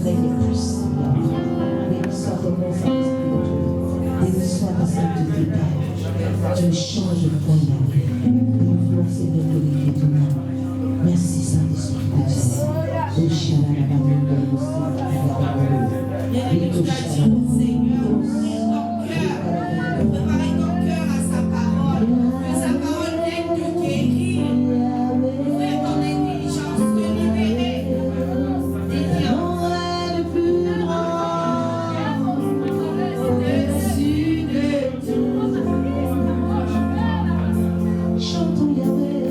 règne plus. Béni soit ton nom, Saint-Esprit. Béni soit ta sainteté, Père. Tu changes le point d'arrêt. Nous voulons, Seigneur, glorifier ton nom. Merci, Saint-Esprit de Dieu. Oh, Préparez ton cœur à sa parole. Que sa parole vienne te guérir. Ouvrir ton intelligence, te libérer. Déliance. Au-dessus de tout. Chantons Yahweh.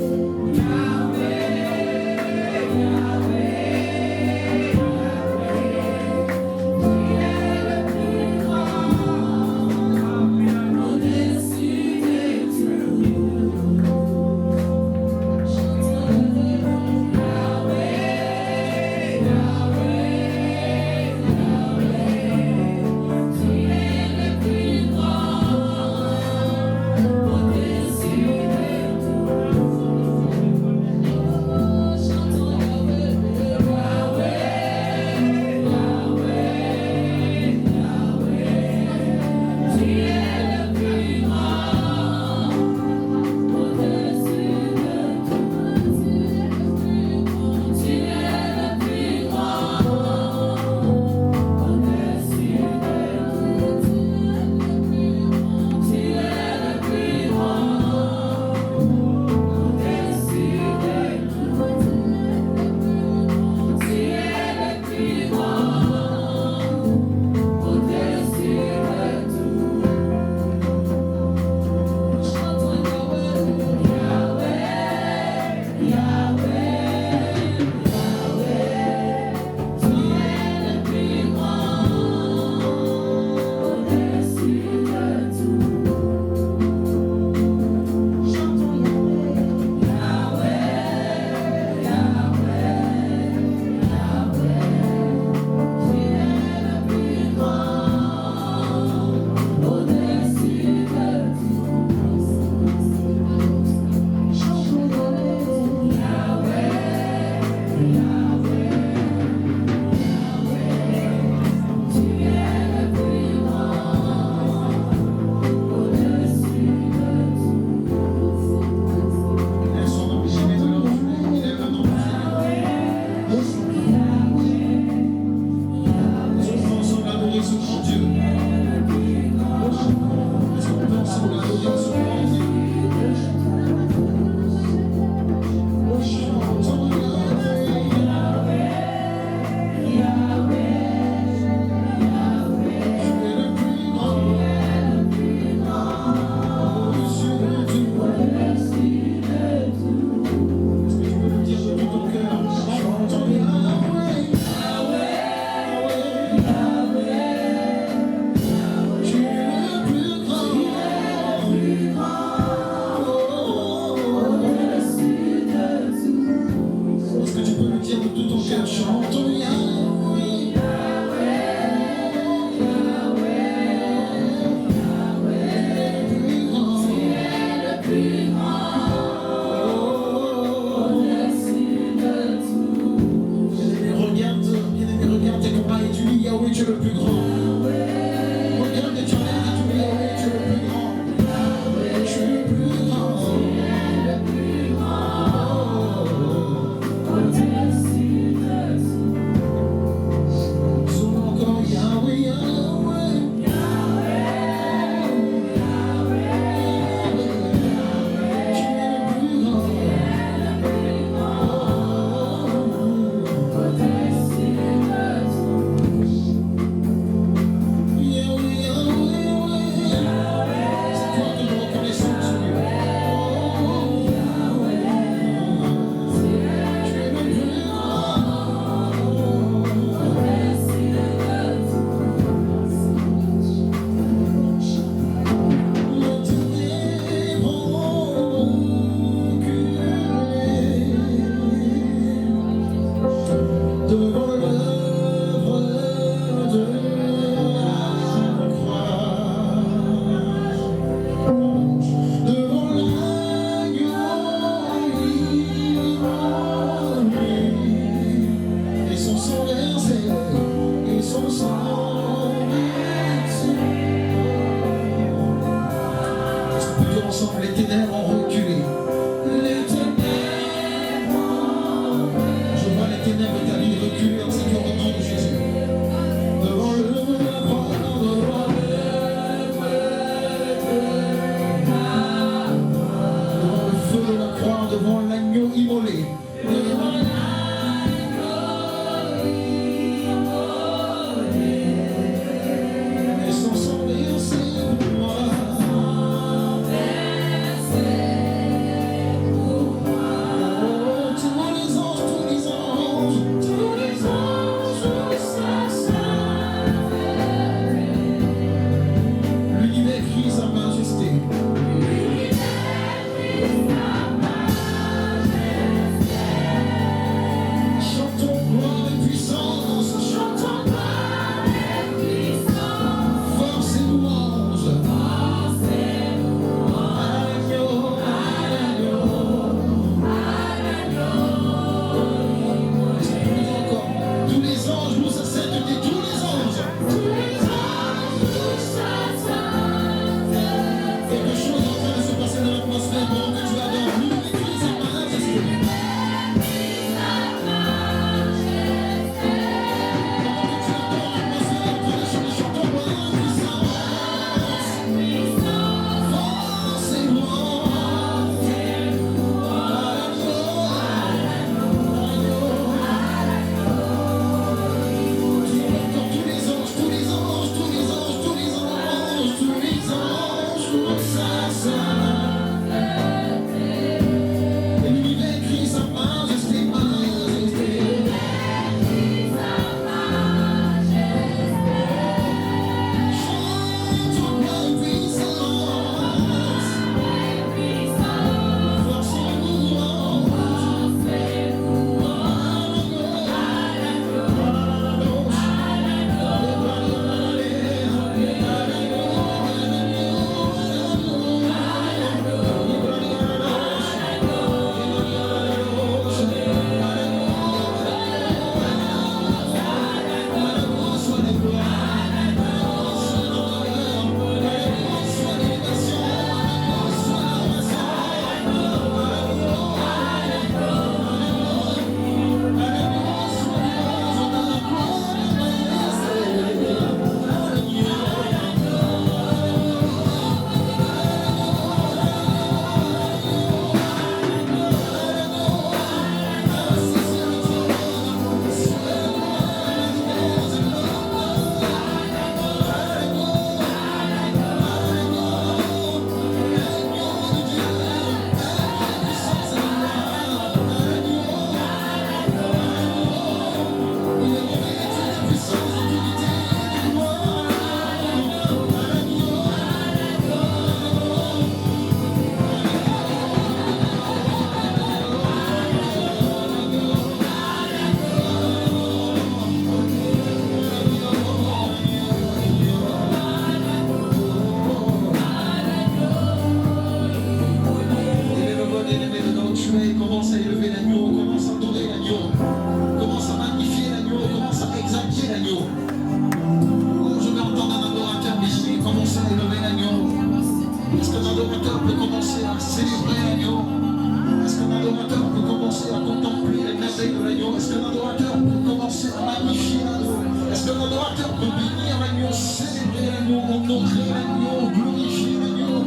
adorateur peut bénir l'agneau, célébrer l'agneau, honorer l'agneau, glorifier l'agneau?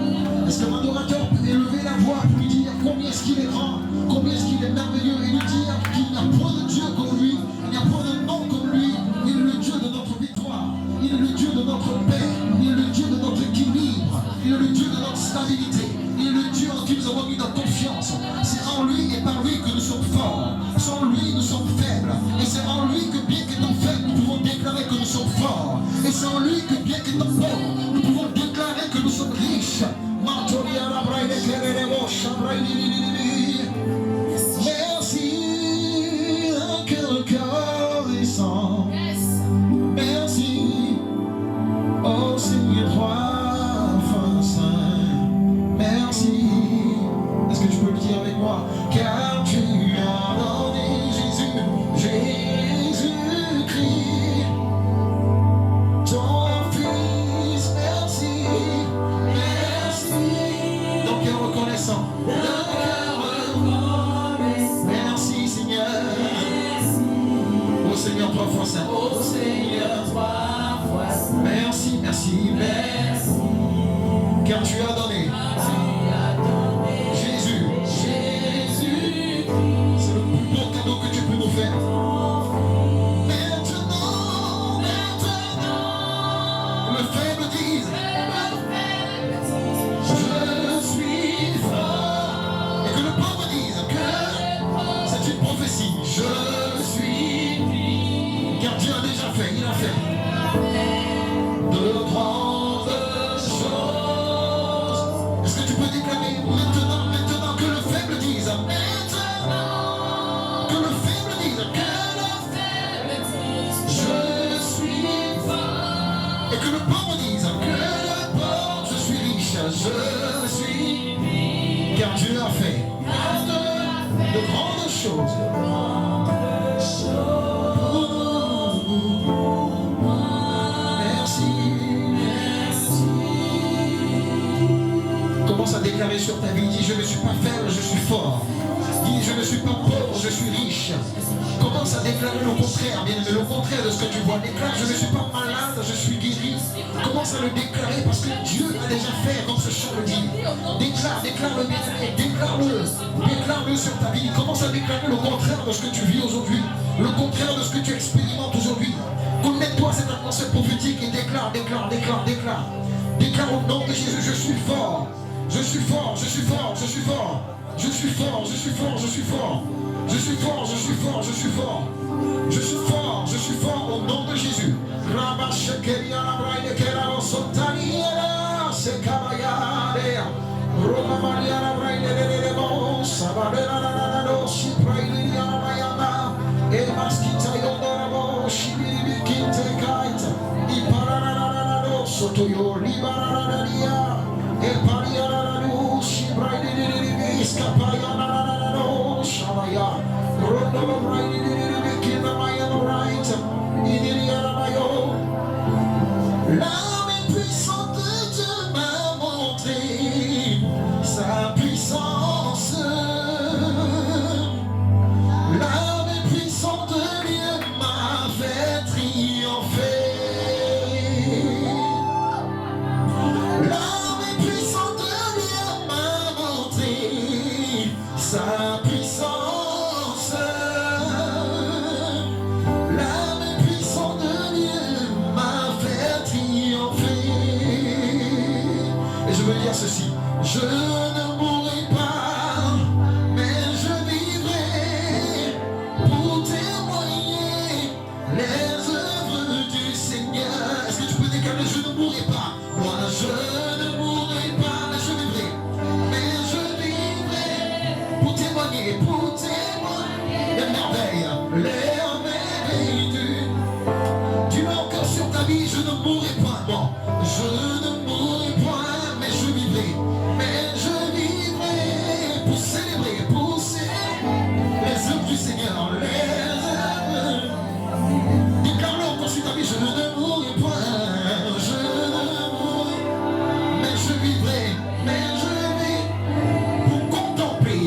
Est-ce qu'un adorateur peut élever la voix pour lui dire combien est-ce qu'il est grand, combien est-ce qu'il est merveilleux, et lui dire qu'il n'y a point de Dieu comme lui, il n'y a point de nom comme lui, il est le Dieu de notre victoire, il est le Dieu de notre paix, il est le Dieu de notre équilibre, il est le Dieu de notre stabilité, il est le Dieu en qui nous avons mis notre confiance. C'est en lui et par lui que nous sommes forts, sans lui nous sommes faibles, et c'est en lui que bien qu'étant faibles, nous pouvons déclarer que nous sommes forts, et c'est en lui que bien qu'étant pauvres, nous pouvons déclarer que nous sommes riches. Merci, un cœur reconnaissant. Merci, oh Seigneur, toi, saint. Merci. Est-ce que tu peux le dire avec moi? Car tu as donné Jésus-Christ, ton Fils. Merci, merci. Donc, cœur reconnaissant. Merci, Seigneur. Oh Seigneur, toi, foi saint. Oh Seigneur, toi, foi saint. Merci, merci, merci. Car tu as donné. C'est le plus beau cadeau que tu peux nous faire. Maintenant, le faible dise, je suis fort. Et que le pauvre dise que c'est une prophétie. Je suis, car Dieu a déjà fait, il a fait de grandes choses. Est-ce que tu peux déclarer maintenant que le faible dise, et que le pauvre dise que le pauvre, je suis riche, je suis, car Dieu a fait de grandes choses. Merci. Commence à déclarer sur ta vie, dis je ne suis pas faible, je suis fort. Dis je ne suis pas pauvre, je suis riche. Commence à déclarer le contraire, bien aimé, le contraire de ce que tu vois. Déclare, je ne suis pas malade, je suis guéri. Commence à le déclarer parce que Dieu a déjà fait, comme ce chant le dit. Déclare-le, bien aimé, déclare-le sur ta vie. Commence à déclarer le contraire de ce que tu vis aujourd'hui, le contraire de ce que tu expérimentes aujourd'hui. Connecte-toi à cette atmosphère prophétique et déclare. Déclare au nom de Jésus, je suis fort. Je suis fort, je suis fort, je suis fort. Je suis fort, je suis fort, je suis fort. Je suis fort, je suis fort, je suis fort. Je suis fort, je suis fort au nom de Jésus. La main puissante de Dieu m'a montré sa puissance. La main puissante de Dieu m'a fait triompher. La main puissante de Dieu m'a montré sa puissance. La main puissante de Dieu m'a fait triompher. Et je veux dire ceci, je ne mourrai pas, mais je vivrai pour témoigner les œuvres du Seigneur. Est-ce que tu peux déclarer, je ne mourrai pas? Moi je ne mourrai pas, mais je vivrai. Mais je vivrai pour témoigner les merveilles, du nom encore sur ta vie, je ne mourrai pas. Bon, je ne mourrai point, mais je vivrai. Mais je vivrai pour célébrer les œuvres du Seigneur. Déclare-le encore sur ta vie, je ne mourrai point, je ne mourrai, mais je vivrai, pour contempler,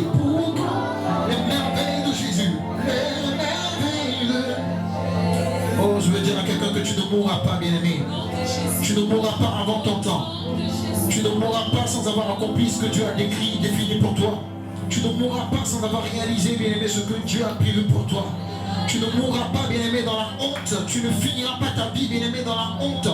les merveilles de Jésus, les merveilles de... Oh, je veux dire à quelqu'un que tu ne mourras mourras pas, bien-aimé. Tu ne mourras pas avant ton temps. Tu ne mourras pas sans avoir accompli ce que Dieu a décrit, défini pour toi. Tu ne mourras pas sans avoir réalisé, bien-aimé, ce que Dieu a prévu pour toi. Tu ne mourras pas, bien-aimé, dans la honte. Tu ne finiras pas ta vie, bien-aimé, dans la honte.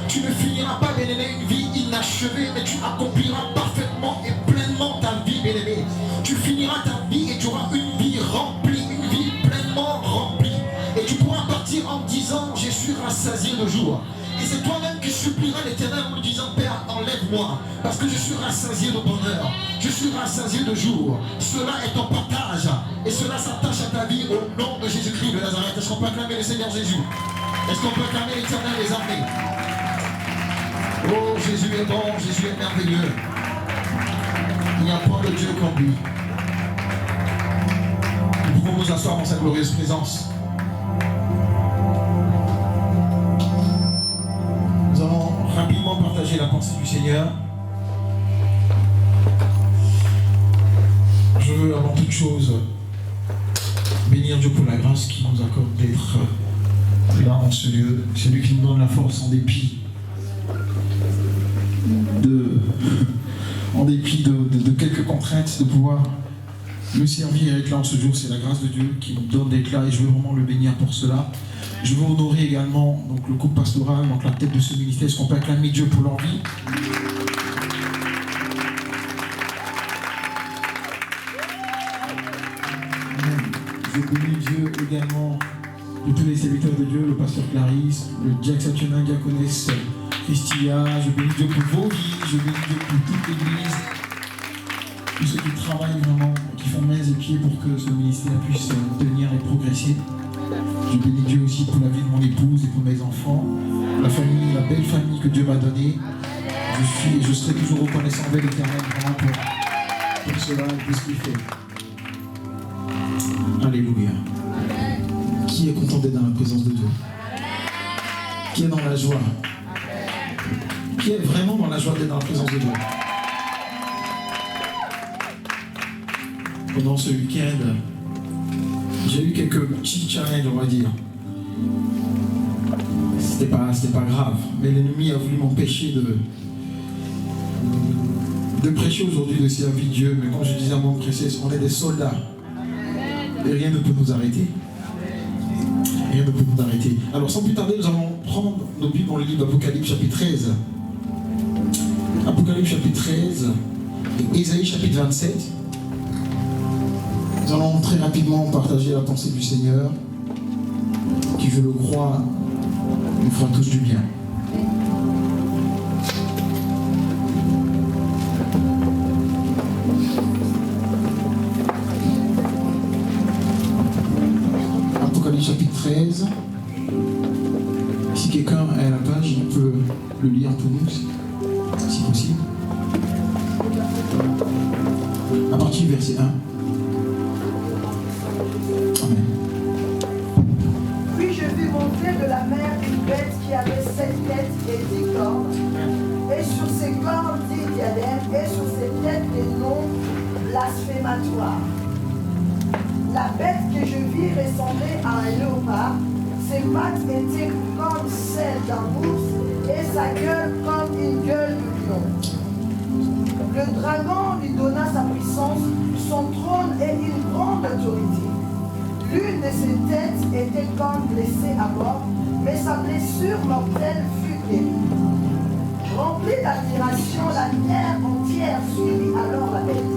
Tu ne finiras pas, bien-aimé, une vie inachevée, mais tu accompliras parfaitement et pleinement ta vie, bien-aimé. Tu finiras ta vie et tu auras une vie remplie, une vie pleinement remplie. Et tu pourras partir en disant, je suis rassasié de joie. Et c'est toi-même qui supplieras l'Éternel en lui disant, Père, enlève-moi, parce que je suis rassasié de bonheur, je suis rassasié de jour. Cela est ton partage, et cela s'attache à ta vie au nom de Jésus-Christ de Nazareth. Est-ce qu'on peut acclamer le Seigneur Jésus? Est-ce qu'on peut acclamer l'Éternel des armées? Oh, Jésus est bon, Jésus est merveilleux. Il n'y a pas de Dieu comme lui. Nous pouvons nous asseoir dans sa glorieuse présence. Nous allons rapidement partager la pensée du Seigneur. Je veux avant toute chose bénir Dieu pour la grâce qu'il nous accorde d'être là en ce lieu. C'est lui qui nous donne la force en dépit de quelques contraintes, de pouvoir le servir et être là en ce jour. C'est la grâce de Dieu qui nous donne d'être là et je veux vraiment le bénir pour cela. Je veux honorer également donc, le groupe pastoral, donc la tête de ce ministère. Est-ce qu'on peut acclamer Dieu pour leur vie? Je bénis Dieu également de tous les serviteurs de Dieu, le pasteur Clarisse, le diacre Saturnin, diaconesse Christia. Je bénis Dieu pour vos vies, je bénis Dieu pour toute l'église, tous ceux qui travaillent vraiment, qui font mains et pieds pour que ce ministère puisse tenir et progresser. Je bénis Dieu aussi pour la vie de mon épouse et pour mes enfants, la famille, la belle famille que Dieu m'a donnée. Je serai toujours reconnaissant envers l'Éternel vraiment pour cela et pour ce qu'il fait. Alléluia. Qui est content d'être dans la présence de Dieu? Qui est dans la joie? Qui est vraiment dans la joie d'être dans la présence de Dieu? Pendant ce week-end, j'ai eu quelques petits challenges, on va dire. C'était pas grave, mais l'ennemi a voulu m'empêcher de prêcher aujourd'hui, de servir Dieu. Mais comme je disais à mon prêcher, on est des soldats. Et rien ne peut nous arrêter. Rien ne peut nous arrêter. Alors sans plus tarder, nous allons prendre nos Bibles dans le livre d'Apocalypse chapitre 13. Apocalypse chapitre 13 et Ésaïe chapitre 27. Nous allons très rapidement partager la pensée du Seigneur qui, je le crois, nous fera tous du bien. Apocalypse chapitre 13. Si quelqu'un est à la page, il peut le lire pour nous, si possible. À partir du verset 1. Amen. Puis je vis monter de la mer une bête qui avait 7 têtes et 10 cornes. Et sur ses cornes 10 diadèmes, et sur ses têtes des noms blasphématoires. La bête que je vis ressemblait à un léopard. Ses pattes étaient comme celles d'un ours et sa gueule comme une gueule de lion. Le dragon lui donna sa puissance, son trône et une grande autorité. L'une de ses têtes était comme blessée à mort, mais sa blessure mortelle fut guérie. Remplie d'admiration, la terre entière suivit alors la bête.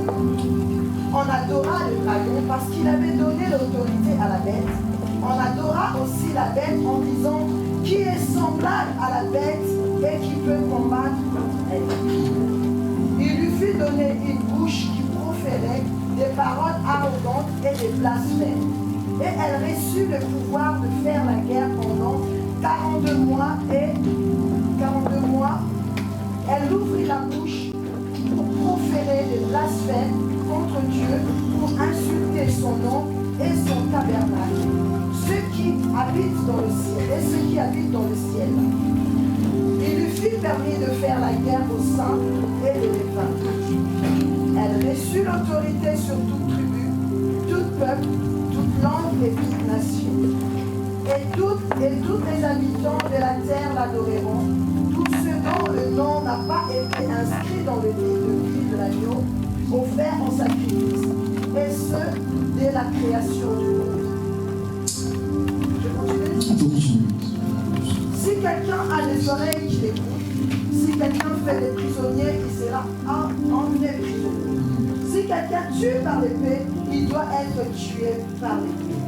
On adora le dragon parce qu'il avait donné l'autorité à la bête. On adora aussi la bête en disant qui est semblable à la bête et qui peut combattre contre elle. Il lui fut donné une bouche qui proférait des paroles arrogantes et des blasphèmes. Et elle reçut le pouvoir de faire la guerre pendant 42 mois et 42 mois. Elle ouvrit la bouche pour proférer des blasphèmes contre Dieu, pour insulter son nom et son tabernacle, ceux qui habitent dans le ciel et ceux qui habitent dans le ciel. Il lui fut permis de faire la guerre aux saints et de les vaincre. Elle reçut l'autorité sur toute tribu, tout peuple, toute langue et toute nation. et tous les habitants de la terre l'adoreront. Tous ceux dont le nom n'a pas été inscrit dans le livre de vie de l'agneau, offert en sacrifice, et ce, dès la création du monde. Je continue. Si quelqu'un a des oreilles qui écoutent, si quelqu'un fait des prisonniers, il sera emmené prisonnier. Si quelqu'un tue par l'épée, il doit être tué par l'épée.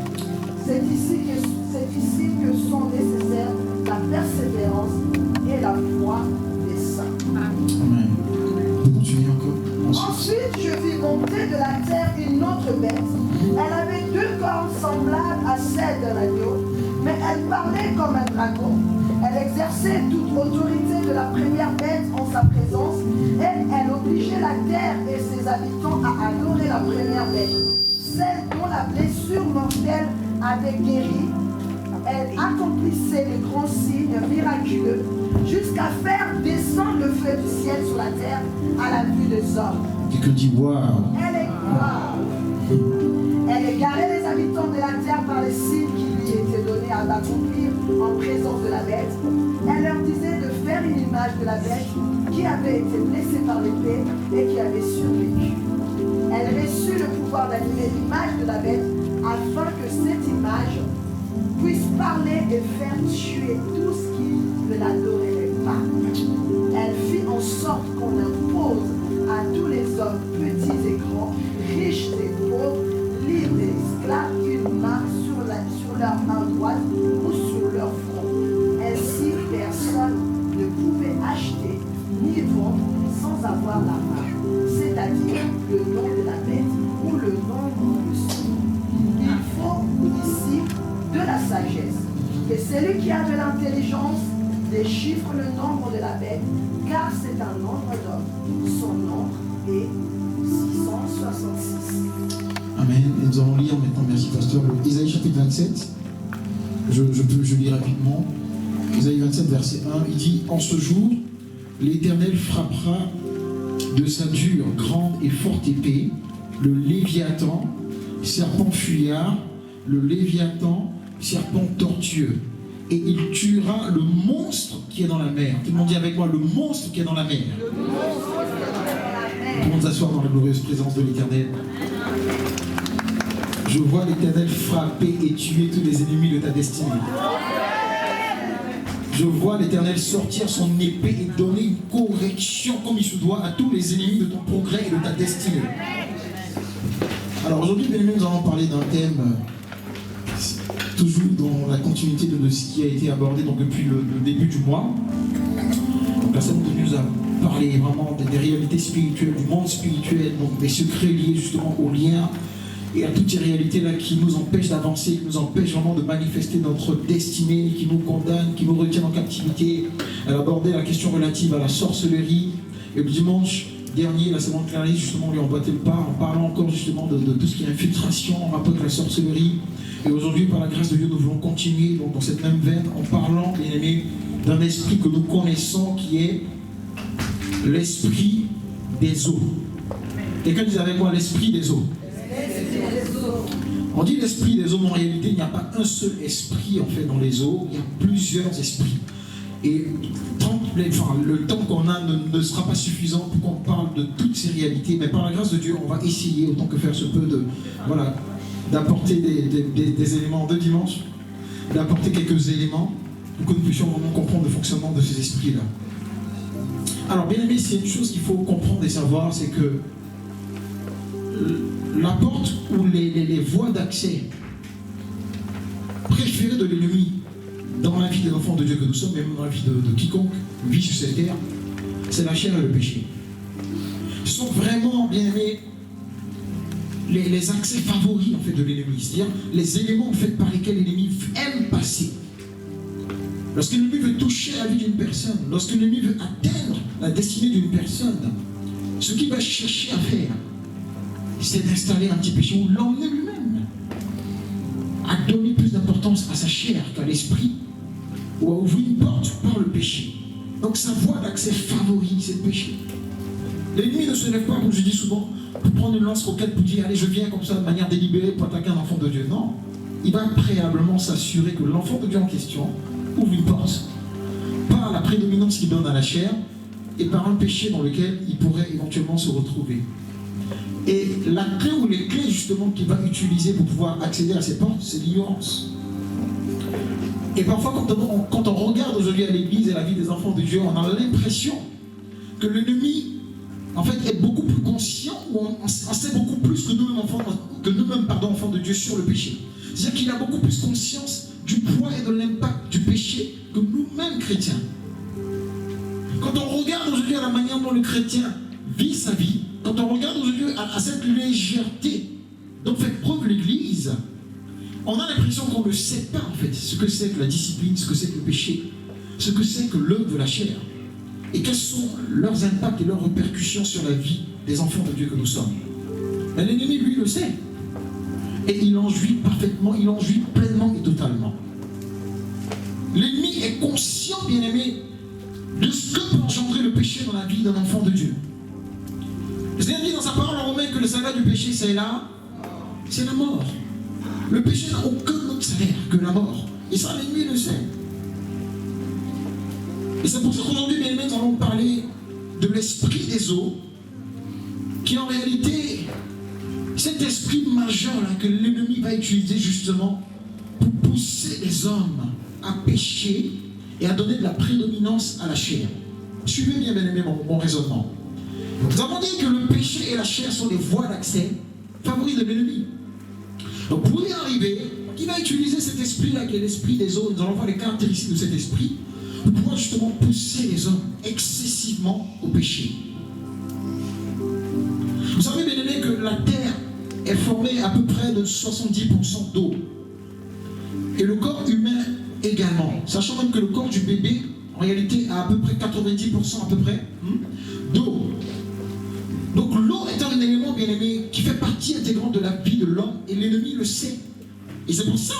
C'est ici que sont nécessaires la persévérance et la foi des saints. Amen. On continue encore. Ensuite, je vis monter de la terre une autre bête. Elle avait 2 cornes semblables à celles d'un agneau, mais elle parlait comme un dragon. Elle exerçait toute autorité de la première bête en sa présence, et elle obligeait la terre et ses habitants à adorer la première bête, celle dont la blessure mortelle avait guéri. Elle accomplissait les grands signes miraculeux jusqu'à faire descendre le feu du ciel sur la terre à la vue des hommes. Quelqu'un dit waouh. Elle égarait les habitants de la terre par les signes qui lui étaient donnés à accomplir en présence de la bête. Elle leur disait de faire une image de la bête qui avait été blessée par l'épée et qui avait survécu. Elle reçut le pouvoir d'animer l'image de la bête afin que cette image puisse parler et faire tuer tous qui ne l'adoraient pas. Elle fit en sorte qu'on impose à tous les hommes, petits et grands, riches et pauvres, libres et esclaves, une marque sur leur main droite ou sur leur front. Ainsi, personne ne pouvait acheter ni vendre sans avoir la marque, c'est-à-dire le nom de la bête ou le nombre de son. Il faut ici de la sagesse. Et celui qui a de l'intelligence déchiffre le nombre de la bête, car c'est un nombre d'hommes. Son nombre est 666. Amen. Et nous allons lire maintenant, merci pasteur, Isaïe chapitre 27. Je lis rapidement. Isaïe 27, verset 1, il dit « En ce jour, l'Éternel frappera de sa dure, grande et forte épée, le Léviathan, serpent fuyard, le Léviathan, serpent tortueux. Et il tuera le monstre qui est dans la mer. » Tout le monde dit avec moi, le monstre qui est dans la mer. Tout le monde s'asseoir dans la glorieuse présence de l'Éternel. Je vois l'Éternel frapper et tuer tous les ennemis de ta destinée. Je vois l'Éternel sortir son épée et donner une correction comme il se doit à tous les ennemis de ton progrès et de ta destinée. Alors aujourd'hui, bien aimés, nous allons parler d'un thème toujours dans la continuité de ce qui a été abordé donc, depuis le début du mois. Donc la semaine nous a parlé vraiment des réalités spirituelles, du monde spirituel, donc des secrets liés justement aux liens et à toutes ces réalités-là qui nous empêchent d'avancer, qui nous empêchent vraiment de manifester notre destinée, qui nous condamnent, qui nous retiennent en captivité. Elle a abordé la question relative à la sorcellerie. Et le dimanche dernier, la semaine Clarisse, justement, lui emboîtait le pas en parlant encore justement de tout ce qui est infiltration en rapport avec la sorcellerie. Et aujourd'hui, par la grâce de Dieu, nous voulons continuer donc, dans cette même veine en parlant, bien aimé, d'un esprit que nous connaissons qui est l'esprit des eaux. Quelqu'un disait avec moi l'esprit des eaux. On dit l'esprit des eaux, mais en réalité, il n'y a pas un seul esprit en fait dans les eaux, il y a plusieurs esprits. Et le temps qu'on a ne sera pas suffisant pour qu'on parle de toutes ces réalités, mais par la grâce de Dieu, on va essayer autant que faire se peut d'apporter des éléments de dimanche, d'apporter quelques éléments pour que nous puissions vraiment comprendre le fonctionnement de ces esprits-là. Alors, bien aimé, c'est une chose qu'il faut comprendre et savoir, c'est que la porte ou les voies d'accès préférées de l'ennemi dans la vie des enfants de Dieu que nous sommes, même dans la vie de quiconque vit sur cette terre, c'est la chair et le péché. Ce sont vraiment, bien aimés, les accès favoris en fait, de l'ennemi, c'est-à-dire les éléments en fait, par lesquels l'ennemi aime passer. Lorsque l'ennemi veut toucher la vie d'une personne, lorsque l'ennemi veut atteindre la destinée d'une personne, ce qu'il va chercher à faire, c'est d'installer un petit péché ou l'emmener lui-même à donner plus d'importance à sa chair qu'à l'esprit ou à ouvrir une porte par le péché. Donc sa voie d'accès favori, c'est le péché. L'ennemi ne se lève pas, comme je dis souvent, pour prendre une lance roquette pour dire allez je viens comme ça de manière délibérée pour attaquer un enfant de Dieu. Non. il va préalablement s'assurer que l'enfant de Dieu en question ouvre une porte par la prédominance qu'il donne à la chair et par un péché dans lequel il pourrait éventuellement se retrouver. Et la clé ou les clés justement qu'il va utiliser pour pouvoir accéder à ces portes, c'est l'ignorance. Et parfois quand on regarde aujourd'hui à l'église et la vie des enfants de Dieu, on a l'impression que l'ennemi en fait est beaucoup plus conscient, ou on sait beaucoup plus que nous-mêmes enfants de Dieu sur le péché. C'est-à-dire qu'il a beaucoup plus conscience du poids et de l'impact du péché que nous-mêmes chrétiens. Quand on regarde aujourd'hui à la manière dont le chrétien vit sa vie, quand on regarde aujourd'hui à cette légèreté dont fait preuve l'Église, on a l'impression qu'on ne sait pas en fait ce que c'est que la discipline, ce que c'est que le péché, ce que c'est que l'œuvre de la chair, et quels sont leurs impacts et leurs répercussions sur la vie des enfants de Dieu que nous sommes. Mais l'ennemi, lui, le sait. Et il en jouit parfaitement, il en jouit pleinement et totalement. L'ennemi est conscient, bien-aimé, de ce que peut engendrer le péché dans la vie d'un enfant de Dieu. Jésus dit dans sa parole en Romains que le salaire du péché, c'est la mort. Le péché n'a aucun autre salaire que la mort. Et ça, l'ennemi le sait. Et c'est pour ça qu'aujourd'hui, bien aimés, nous allons parler de l'esprit des eaux, qui en réalité, cet esprit majeur là, que l'ennemi va utiliser justement pour pousser les hommes à pécher et à donner de la prédominance à la chair. Suivez bien aimé mon raisonnement. Nous avons dit que le péché et la chair sont des voies d'accès favoris de l'ennemi. Donc pour y arriver, il va utiliser cet esprit-là qui est l'esprit des eaux. Nous allons voir les caractéristiques de cet esprit pour pouvoir justement pousser les hommes excessivement au péché. Vous savez bien aimé que la terre est formée à peu près de 70% d'eau. Et le corps humain également. Sachant même que le corps du bébé, en réalité, a à peu près 90% à peu près d'eau. Donc l'eau est un élément, bien aimé, qui fait partie intégrante de la vie de l'homme, et l'ennemi le sait. Et c'est pour ça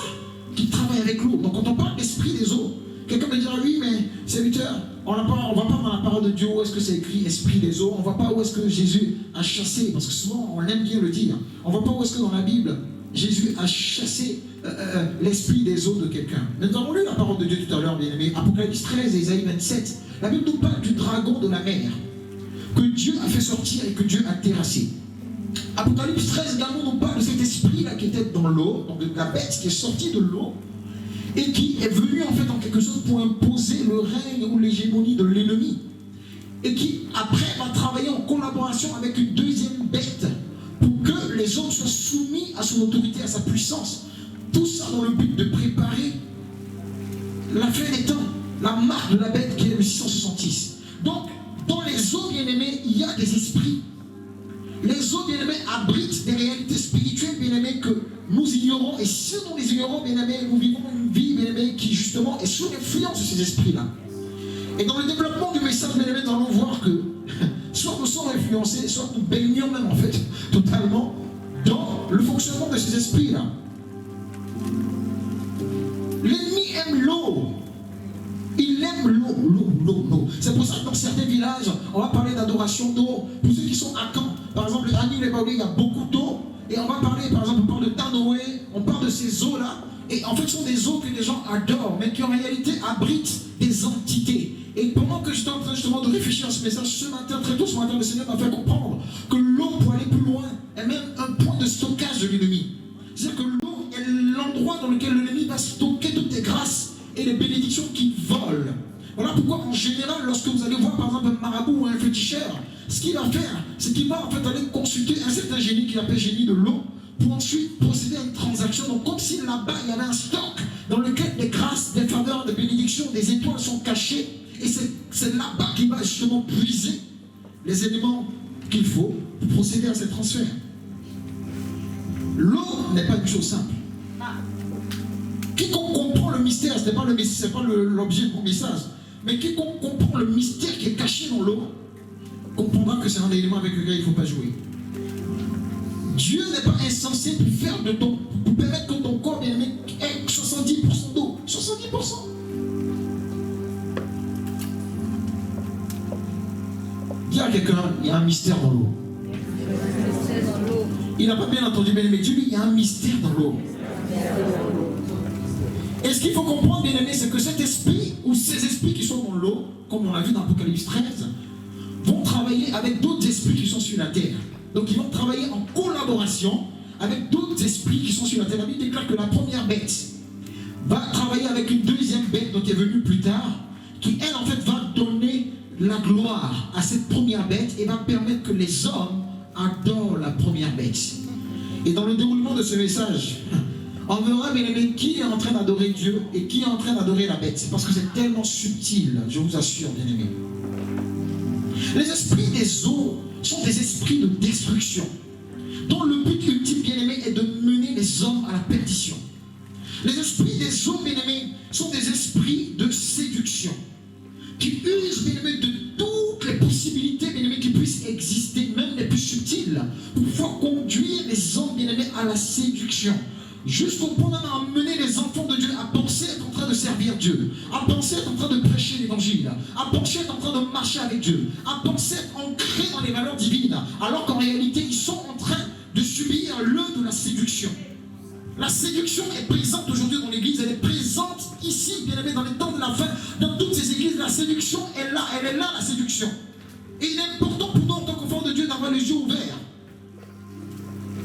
qu'il travaille avec l'eau. Donc quand on parle d'esprit des eaux, quelqu'un me dira, oui, mais serviteur, on ne voit pas dans la parole de Dieu où est-ce que c'est écrit esprit des eaux, on ne voit pas où est-ce que Jésus a chassé, parce que souvent on aime bien le dire, on ne voit pas où est-ce que dans la Bible, Jésus a chassé l'esprit des eaux de quelqu'un. Nous avons lu la parole de Dieu tout à l'heure, bien aimé, Apocalypse 13 et Isaïe 27. La Bible nous parle du dragon de la mer, que Dieu a fait sortir et que Dieu a terrassé. Apocalypse 13 également nous parle de cet esprit-là qui était dans l'eau, donc de la bête qui est sortie de l'eau, et qui est venu en fait en quelque chose pour imposer le règne ou l'hégémonie de l'ennemi. Et qui après va travailler en collaboration avec une deuxième bête pour que les hommes soient soumis à son autorité, à sa puissance. Tout ça dans le but de préparer la fin des temps, la marque de la bête qui est le 666. Donc, dans les eaux bien-aimées, il y a des esprits. Les eaux bien-aimées abritent des réalités spirituelles bien-aimées que nous ignorons. Et si nous les ignorons, bien-aimés, nous vivons une vie bien-aimée qui justement est sous l'influence de ces esprits-là. Et dans le développement du message, bien-aimés, nous allons voir que soit nous sommes influencés, soit nous baignons même en fait totalement dans le fonctionnement de ces esprits-là. L'ennemi aime l'eau. Il aime l'eau. C'est pour ça que dans certains villages, on va parler d'adoration d'eau. Pour ceux qui sont à Caen, par exemple, à Nîmes-les-Baoulés, il y a beaucoup d'eau. Et on va parler, par exemple, on parle de Tanoé, on parle de ces eaux-là. Et en fait, ce sont des eaux que les gens adorent, mais qui en réalité abritent des entités. Et pendant que j'étais en train justement de réfléchir à ce message, ce matin, très tôt ce matin, le Seigneur m'a fait comprendre que l'eau, pour aller plus loin, est même un point de stockage de l'ennemi. C'est-à-dire que l'eau est l'endroit dans lequel l'ennemi va stocker toutes les grâces et les bénédictions qu'il vole. Voilà pourquoi en général, lorsque vous allez voir par exemple un marabout ou un féticheur, ce qu'il va faire, c'est qu'il va en fait aller consulter un certain génie qu'il appelle génie de l'eau, pour ensuite procéder à une transaction. Donc comme si là-bas il y avait un stock dans lequel des grâces, des faveurs, des bénédictions, des étoiles sont cachées, et c'est là-bas qu'il va justement puiser les éléments qu'il faut pour procéder à ces transferts. L'eau n'est pas une chose simple. Quiconque comprend le mystère, ce n'est pas l'objet de mon message, mais quiconque comprend le mystère qui est caché dans l'eau, comprendra que c'est un élément avec lequel il ne faut pas jouer. Dieu n'est pas insensé pour permettre que ton corps ait 70% d'eau. 70%. Dis à quelqu'un, il y a un mystère dans l'eau. Il n'a pas bien entendu, mais Dieu dit, il y a un mystère dans l'eau. Et ce qu'il faut comprendre, bien aimé, c'est que cet esprit, ou ces esprits qui sont dans l'eau, comme on l'a vu dans Apocalypse 13, vont travailler avec d'autres esprits qui sont sur la terre. Donc ils vont travailler en collaboration avec d'autres esprits qui sont sur la terre. La Bible déclare que la première bête va travailler avec une deuxième bête, donc qui est venue plus tard, qui elle en fait va donner la gloire à cette première bête et va permettre que les hommes adorent la première bête. Et dans le déroulement de ce message, on verra, bien aimé, qui est en train d'adorer Dieu et qui est en train d'adorer la bête. Parce que c'est tellement subtil, je vous assure, bien aimé. Les esprits des eaux sont des esprits de destruction, dont le but ultime, bien aimé, est de mener les hommes à la perdition. Les esprits des eaux, bien aimé, sont des esprits de séduction, qui usent, bien aimé, de toutes les possibilités, bien aimé, qui puissent exister, même les plus subtiles, pour pouvoir conduire les hommes, bien aimés, à la séduction. Jusqu'au point d'amener les enfants de Dieu à penser être en train de servir Dieu, à penser être en train de prêcher l'évangile, à penser être en train de marcher avec Dieu, à penser être ancrés dans les valeurs divines, alors qu'en réalité, ils sont en train de subir le de la séduction. La séduction est présente aujourd'hui dans l'église, elle est présente ici, bien aimé, dans les temps de la fin, dans toutes ces églises, la séduction est là, elle est là, la séduction. Et il est important pour nous, en tant qu'enfants de Dieu, d'avoir les yeux ouverts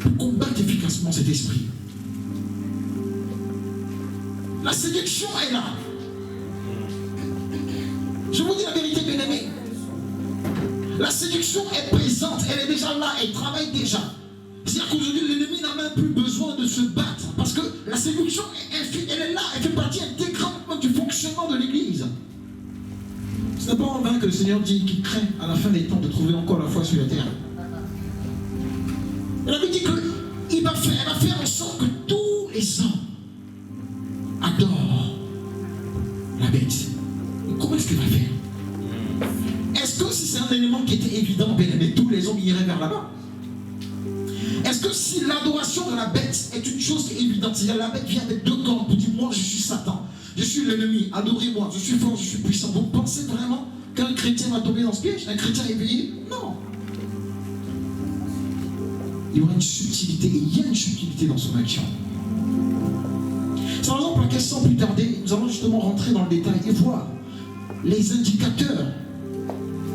pour combattre efficacement cet esprit. La séduction est là. Je vous dis la vérité, bien aimé. La séduction est présente, elle est déjà là, elle travaille déjà. C'est-à-dire qu'aujourd'hui, l'ennemi n'a même plus besoin de se battre. Parce que la séduction, elle est là, elle fait partie intégrante du fonctionnement de l'église. Ce n'est pas en vain que le Seigneur dit qu'il craint à la fin des temps de trouver encore la foi sur la terre. Elle avait dit qu'elle va faire en sorte que tous les hommes adore la bête. Et comment est-ce qu'il va faire? Est-ce que si c'est un élément qui était évident, bien aimé, tous les hommes iraient vers là-bas? Est-ce que si l'adoration de la bête est une chose qui est évidente, c'est-à-dire la bête vient avec deux corps pour dire moi je suis Satan, je suis l'ennemi, adorez-moi, je suis fort, je suis puissant. Vous pensez vraiment qu'un chrétien va tomber dans ce piège? Un chrétien éveillé? Non. Il y aura une subtilité, et il y a une subtilité dans son action. C'est par exemple laquelle, sans plus tarder, nous allons justement rentrer dans le détail et voir les indicateurs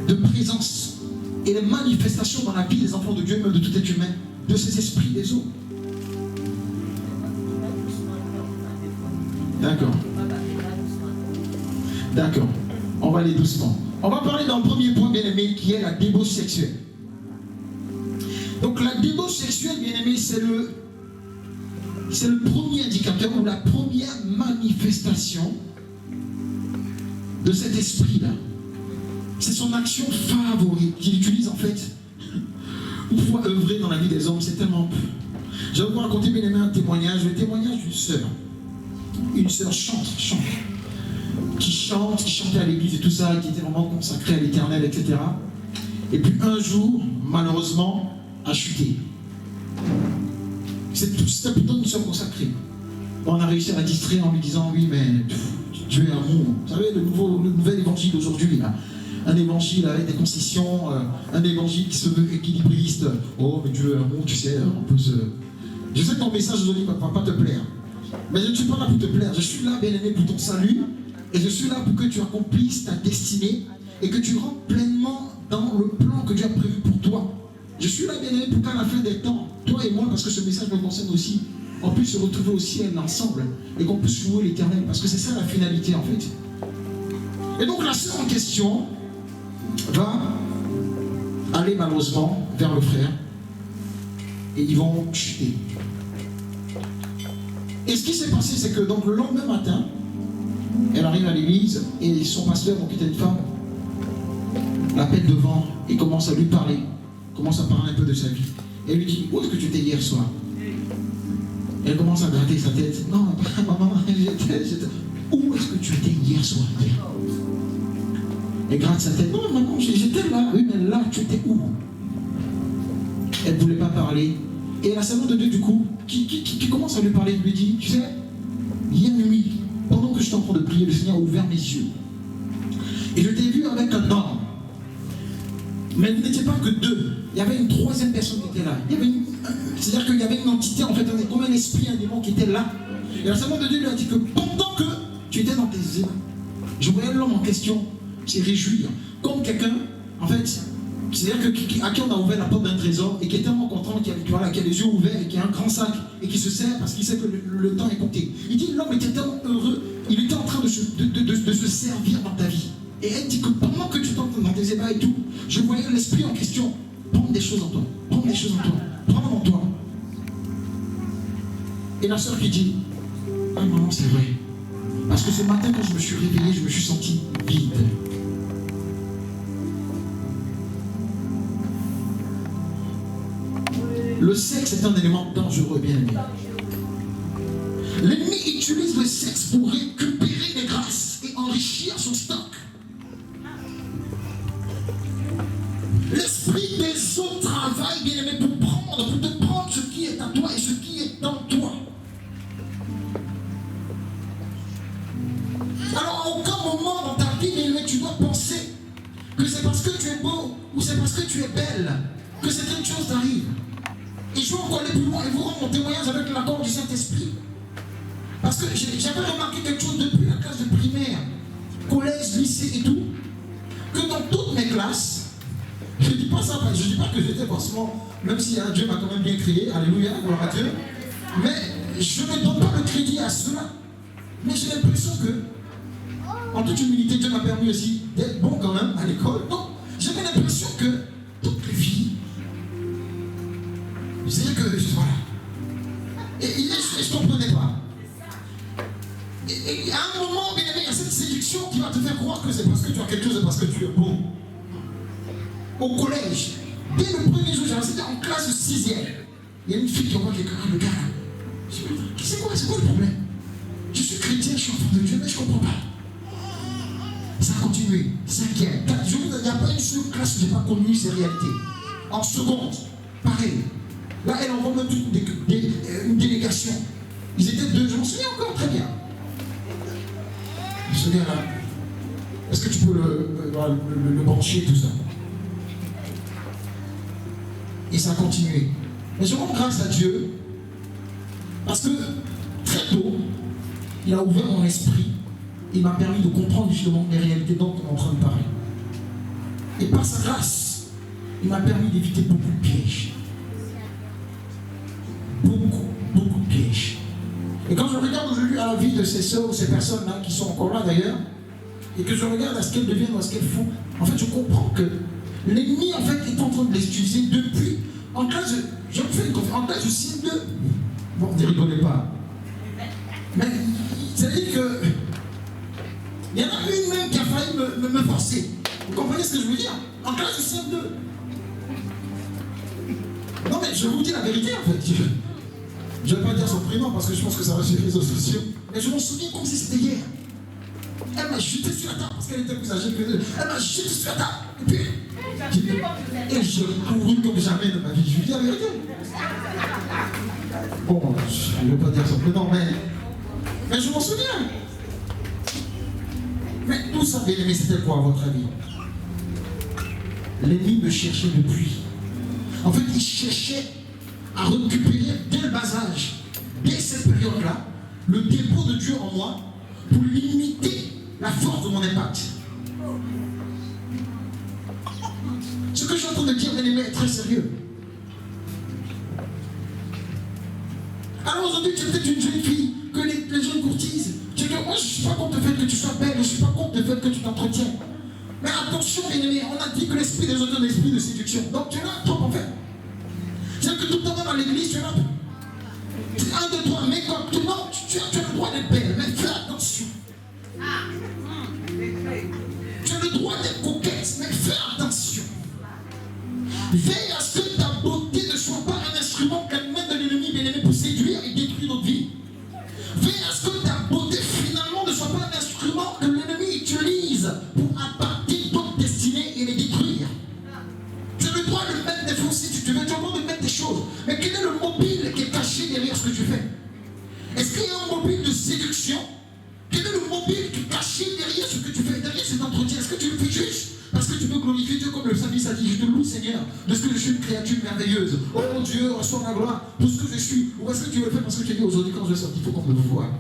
de présence et les manifestations dans la vie des enfants de Dieu, même de tout être humain, de ces esprits des eaux. D'accord. D'accord. On va aller doucement. On va parler d'un premier point, bien aimé, qui est la débauche sexuelle. Donc la débauche sexuelle, bien aimé, c'est le premier indicateur ou la première manifestation de cet esprit-là. C'est son action favorite qu'il utilise en fait pour pouvoir œuvrer dans la vie des hommes. C'est tellement... Je vais vous raconter, bien aimé, un témoignage. Le témoignage d'une sœur. Une sœur qui chantait à l'église et tout ça, qui était vraiment consacrée à l'éternel, etc. Et puis un jour, malheureusement, a chuté. C'était plutôt une sœur consacrée. On a réussi à la distraire en lui disant oui, mais Dieu est amour. Vous savez, le nouvel évangile d'aujourd'hui, là. Un évangile avec des concessions, un évangile qui se veut équilibriste. Oh, mais Dieu est amour, tu sais, on peut se... Je sais que ton message aujourd'hui ne va pas te plaire. Mais je ne suis pas là pour te plaire. Je suis là, bien aimé, pour ton salut. Et je suis là pour que tu accomplisses ta destinée et que tu rentres pleinement dans le plan que Dieu a prévu pour toi. Je suis là, bien aimé, pour qu'à la fin des temps, toi et moi, parce que ce message me concerne aussi, on puisse se retrouver au ciel ensemble et qu'on puisse louer l'éternel. Parce que c'est ça la finalité, en fait. Et donc la sœur en question va aller malheureusement vers le frère et ils vont chuter. Et ce qui s'est passé, c'est que donc le lendemain matin, elle arrive à l'église et son pasteur, donc qui était une femme, l'appelle devant et commence à lui parler, commence à parler un peu de sa vie. Et lui dit, où est-ce que tu étais hier soir? Elle commence à gratter sa tête. Non, maman, j'étais... Où est-ce que tu étais hier soir? Elle gratte sa tête. Non, maman, j'étais là. Oui, mais là, tu étais où? Elle ne voulait pas parler. Et la servante de Dieu, du coup, qui commence à lui parler, lui dit, tu sais, hier nuit, pendant que j'étais en train de prier, le Seigneur a ouvert mes yeux. Et je t'ai vu avec un homme. Mais vous n'étiez pas que deux. Il y avait une troisième personne qui était là. C'est-à-dire qu'il y avait une entité, en fait, comme un esprit, un démon qui était là. Et la servante de Dieu lui a dit que pendant Tu étais dans tes ébats. Je voyais l'homme en question se réjouir. Comme quelqu'un, en fait, c'est-à-dire à qui on a ouvert la porte d'un trésor et qui est tellement content, qui a les yeux ouverts et qui a un grand sac et qui se sert parce qu'il sait que le temps est compté. Il dit l'homme était tellement heureux, il était en train de se servir dans ta vie. Et elle dit que pendant que tu t'entends dans tes ébats et tout, je voyais l'esprit en question prendre des choses en toi, prendre des choses en toi, prendre en toi. Et la sœur qui dit, ah maman, c'est vrai. Parce que ce matin, quand je me suis réveillé, je me suis senti vide. Le sexe est un élément dangereux, bien aimé. L'ennemi utilise le sexe pour récupérer les grâces et enrichir son stock. L'esprit des autres travaille, bien aimé, pour te prendre ce qui est à toi et ce qui est dans toi. Alors, à aucun moment dans ta vie, bien aimé, tu dois penser que c'est parce que tu es beau ou c'est parce que tu es belle que certaines choses t'arrivent. Et je vais encore aller plus loin et vous rendre mon témoignage avec l'accord du Saint-Esprit. Parce que j'avais remarqué quelque chose depuis la classe de primaire, collège, lycée et tout, que dans toutes mes classes, je ne dis pas ça, je ne dis pas que j'étais forcément, même si Dieu m'a quand même bien créé, alléluia, gloire à Dieu, mais je ne donne pas le crédit à cela. Mais j'ai l'impression que, en toute humilité, Dieu m'a permis aussi d'être bon quand même à l'école. Donc, j'avais l'impression que toutes les filles, c'est-à-dire que, voilà. Et je ne comprenais pas. Et à un moment, bien aimé, il y a cette séduction qui va te faire croire que c'est parce que tu as quelque chose, c'est parce que tu es beau. Au collège, dès le premier jour, j'étais en classe de 6e. Il y a une fille qui envoie quelqu'un, le gars là. Je dis, c'est quoi le problème? Je suis chrétien, je suis enfant de Dieu, mais je ne comprends pas. Ça a continué. 5e, 4e, il n'y a pas une seule classe où je n'ai pas connu ces réalités. En seconde, pareil. Là, elle envoie même une délégation. Ils étaient 2, je m'en souviens encore très bien. Ce gars-là, est-ce que tu peux le brancher, tout ça? Et ça a continué. Mais je rends grâce à Dieu, parce que très tôt, il a ouvert mon esprit, il m'a permis de comprendre justement les réalités dont on est en train de parler. Et par sa grâce, il m'a permis d'éviter beaucoup de pièges. Beaucoup de pièges. Et quand je regarde aujourd'hui à la vie de ces sœurs ou ces personnes-là, qui sont encore là d'ailleurs, et que je regarde à ce qu'elles deviennent ou à ce qu'elles font, en fait je comprends que l'ennemi en fait est en train de les utiliser depuis, en classe, je me fais une conférence, en classe de CM2, bon, ne rigolez pas, mais c'est-à-dire que, il y en a une même qui a failli me forcer, vous comprenez ce que je veux dire? En classe de CM2. Non mais je vous dis la vérité en fait. Je ne vais pas dire son prénom parce que je pense que ça va sur les réseaux sociaux. Mais je m'en souviens comme si c'était hier. Elle m'a jeté sur la table parce qu'elle était plus âgée que nous. Elle m'a jeté sur la table. Et puis, j'ai couru comme jamais de ma vie. Je vous dis la vérité. Bon, je ne vais pas dire son prénom, mais je m'en souviens. Mais tout ça, bien aimé, c'était quoi à votre avis? L'ennemi me cherchait depuis. En fait, il cherchait à récupérer dès le bas âge, dès cette période-là, le dépôt de Dieu en moi pour limiter la force de mon impact. Ce que je suis en train de dire, bien-aimé, est très sérieux. Alors aujourd'hui, tu es peut-être une jeune fille que les jeunes courtisent. Tu dis, moi je ne suis pas contre le fait que tu sois belle, je ne suis pas contre le fait que tu t'entretiens. Mais attention, bien-aimé, on a dit que l'esprit des autres est un esprit de séduction. Donc tu es là, toi, en fait. C'est-à-dire que tout le temps dans l'église, tu es là. Un, deux, trois, mais comme tout le monde, tu as le droit d'être belle, mais fais attention. Tu as le droit d'être coquette, mais fais attention. Veille à ce que ta beauté ne soit pas un instrument qu'elle met de l'ennemi, bien-aimé, pour séduire et détruire notre vie. Veille à ce que ta beauté, finalement, ne soit pas un instrument que l'ennemi utilise pour impacter ton destinée et les détruire. Tu as le droit de mettre des faux si tu veux, tu as le droit de mettre des choses. Mais quel est le mobile qui est caché derrière ce que tu fais? Est-ce qu'il y a un mobile de séduction? Quel est le mobile qui est caché derrière ce que tu fais, derrière cet entretien? Est-ce que tu le fais juste parce que tu veux glorifier Dieu comme le psalmiste a dit? Je te loue, Seigneur, parce que je suis une créature merveilleuse. Oh Dieu, reçois ma gloire pour ce que je suis. Ou est-ce que tu le fais parce que tu dis aujourd'hui quand je vais sortir, il faut qu'on me voie?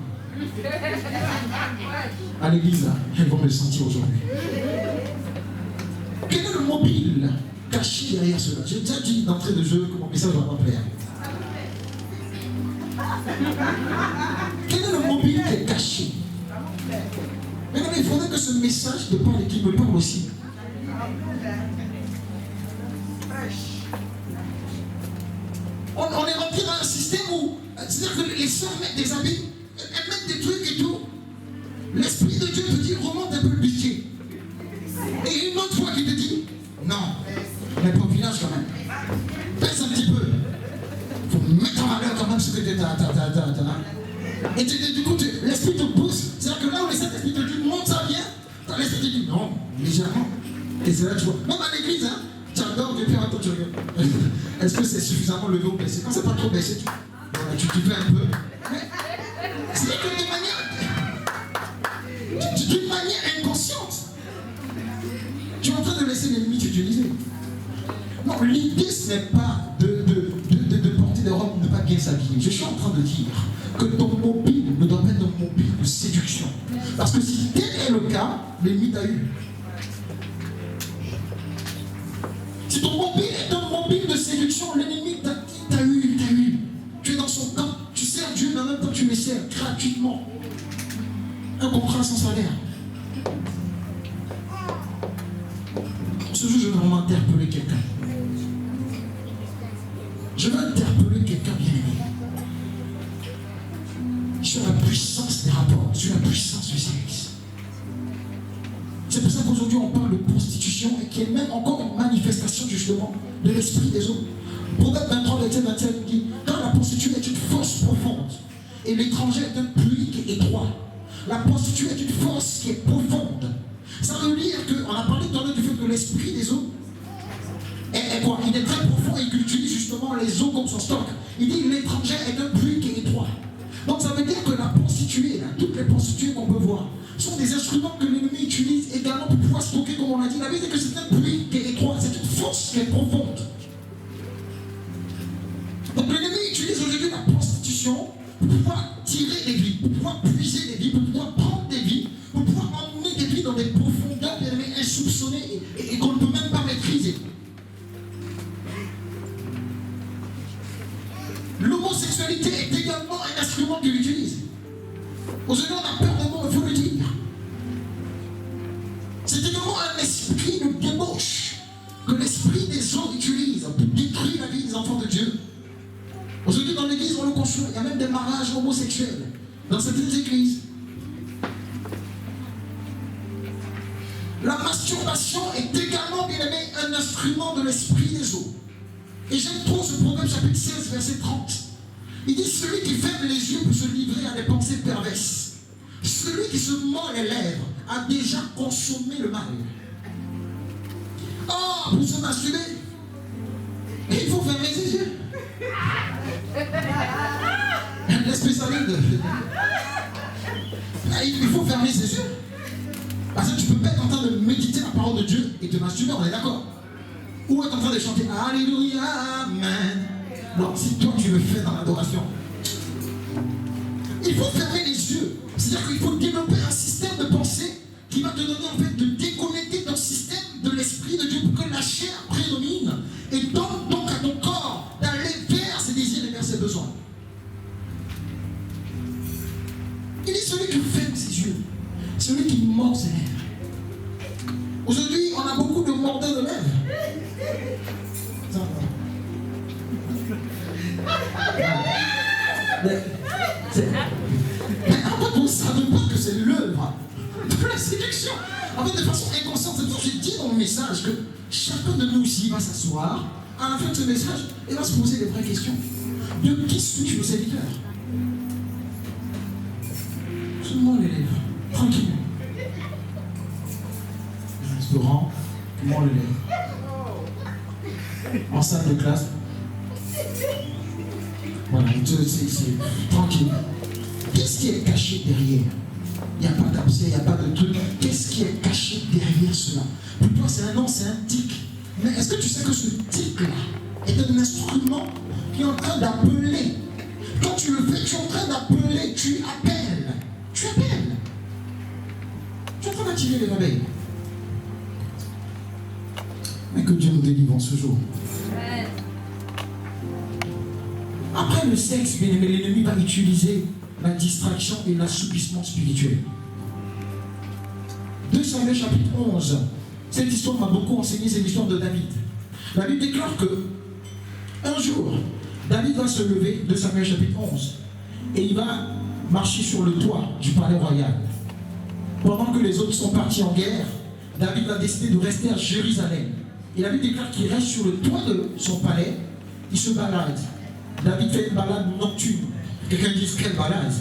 À l'église, là, elles vont le sentir aujourd'hui. Quel est le mobile caché derrière cela? J'ai déjà dit d'entrée de jeu que mon message va pas plaire. Quel est le mobile qui est caché? Mais non, mais il faudrait que ce message te parle et qu'il me parle aussi. On est rentré dans un système où, c'est-à-dire que les sœurs mettent des habits, elles mettent des trucs et tout. L'Esprit de Dieu te dit, remonte un peu le budget. Et une autre fois qu'il te dit, non, mais pas au village quand même. Baisse un petit peu. Il faut mettre en valeur quand même ce que tu as. Et du coup, l'Esprit te pousse. C'est-à-dire que là où les Saint-Esprit te dit, monte ça bien, l'Esprit te dit, non, légèrement. Et c'est là que tu vois. Même à l'église, hein, tu adores, tu fais un peu, tu regardes. Est-ce que c'est suffisamment levé ou baissé? Quand c'est pas trop baissé, tu fais un peu. C'est-à-dire que d'une manière inconsciente, tu es en train de laisser l'ennemi t'utiliser. Non, l'idée ce n'est pas de porter des robes, de ne pas bien s'habiller. Je suis en train de dire que ton mobile ne doit pas être un mobile de séduction. Parce que si tel est le cas, l'ennemi t'a eu. Si ton mobile est un mobile de séduction, l'ennemi t'a eu. Tu es dans son camp, tu sers Dieu, mais en même temps tu le sers gratuitement. Un contrat sans salaire. Ce jour, je vais vraiment interpeller quelqu'un. Je vais interpeller quelqu'un bien aimé. Sur la puissance des rapports, sur la puissance du sexe. C'est pour ça qu'aujourd'hui on parle de prostitution et qui est même encore une manifestation justement de l'esprit des hommes. Proverbe 23, verset 21 dit, quand la prostituée est une fosse profonde et l'étranger est un puits qui est étroit. La prostituée est une fosse qui est profonde. Ça veut dire qu'on a parlé tout à l'heure du fait que l'esprit des eaux est quoi? Il est très profond et qu'il utilise justement les eaux comme son stock. Il dit l'étranger est un puits qui est étroit. Donc ça veut dire que la prostituée, là, toutes les prostituées qu'on peut voir, sont des instruments que l'ennemi utilise également pour pouvoir stocker, comme on l'a dit. La vérité, c'est que c'est un puits qui est étroit, c'est une fosse qui est profonde. Donc l'ennemi utilise aujourd'hui la prostitution pour pouvoir tirer des vies, pour pouvoir puiser des vies, pour pouvoir prendre des vies, pour pouvoir emmener des vies dans des profondeurs insoupçonnées et qu'on ne peut même pas maîtriser. L'homosexualité est également un instrument qu'il utilise. Aujourd'hui, on a peur de mots, il faut le dire. C'est également un esprit de débauche que l'esprit des hommes utilise pour détruire la vie des enfants de Dieu. Aujourd'hui, dans l'église, on le construit. Il y a même des mariages homosexuels dans certaines églises. La masturbation est également, bien aimé, un instrument de l'esprit des eaux. Et j'aime trop ce proverbe chapitre 16, verset 30. Il dit, celui qui ferme les yeux pour se livrer à des pensées perverses, celui qui se mord les lèvres a déjà consommé le mal. Oh, pour se masturber, il faut fermer ses yeux. Les spécialistes, il faut fermer ses yeux. Parce que tu ne peux pas être en train de méditer la parole de Dieu et te masturber, on est d'accord? Ou être en train de chanter Alléluia, Amen. Non, si toi tu le fais dans l'adoration, il faut fermer les yeux. C'est-à-dire qu'il faut développer un système de pensée qui va te donner en fait de déconnecter ton système de l'esprit de Dieu pour que la chair prédomine et donne donc à ton corps d'aller vers ses désirs et vers ses besoins. Il est celui qui ferme ses yeux, celui qui mord ses lèvres. Aujourd'hui, on a beaucoup de mordeurs de lèvres. Mais en fait, on ne savait pas que c'est l'œuvre de la séduction. En fait, de façon inconsciente, c'est pour ça que j'ai dit dans le message que chacun de nous ici va s'asseoir à la fin de ce message et va se poser des vraies questions. De qui suis-je le serviteur? Sous-moi les lèvres, tranquille. Restaurant, moi les lèvres. En salle de classe. Voilà, c'est tranquille. Qu'est-ce qui est caché derrière? Il n'y a pas d'abcès, il n'y a pas de truc. Qu'est-ce qui est caché derrière cela? Pour toi, c'est un nom, c'est un tic. Mais est-ce que tu sais que ce tic-là est un instrument qui est en train d'appeler? Quand tu le fais, tu es en train d'appeler, tu appelles. continuer les réveils. Mais que Dieu nous délivre en ce jour. Après le sexe, bien aimé, l'ennemi va utiliser la distraction et l'assoupissement spirituel. 2 Samuel chapitre 11. Cette histoire m'a beaucoup enseigné, c'est l'histoire de David. La Bible déclare que un jour, David va se lever, 2 Samuel chapitre 11, et il va marcher sur le toit du palais royal. Pendant que les autres sont partis en guerre, David va décider de rester à Jérusalem. Et la Bible déclare qu'il reste sur le toit de son palais, il se balade. David fait une balade nocturne. Quelqu'un dit quelle balade?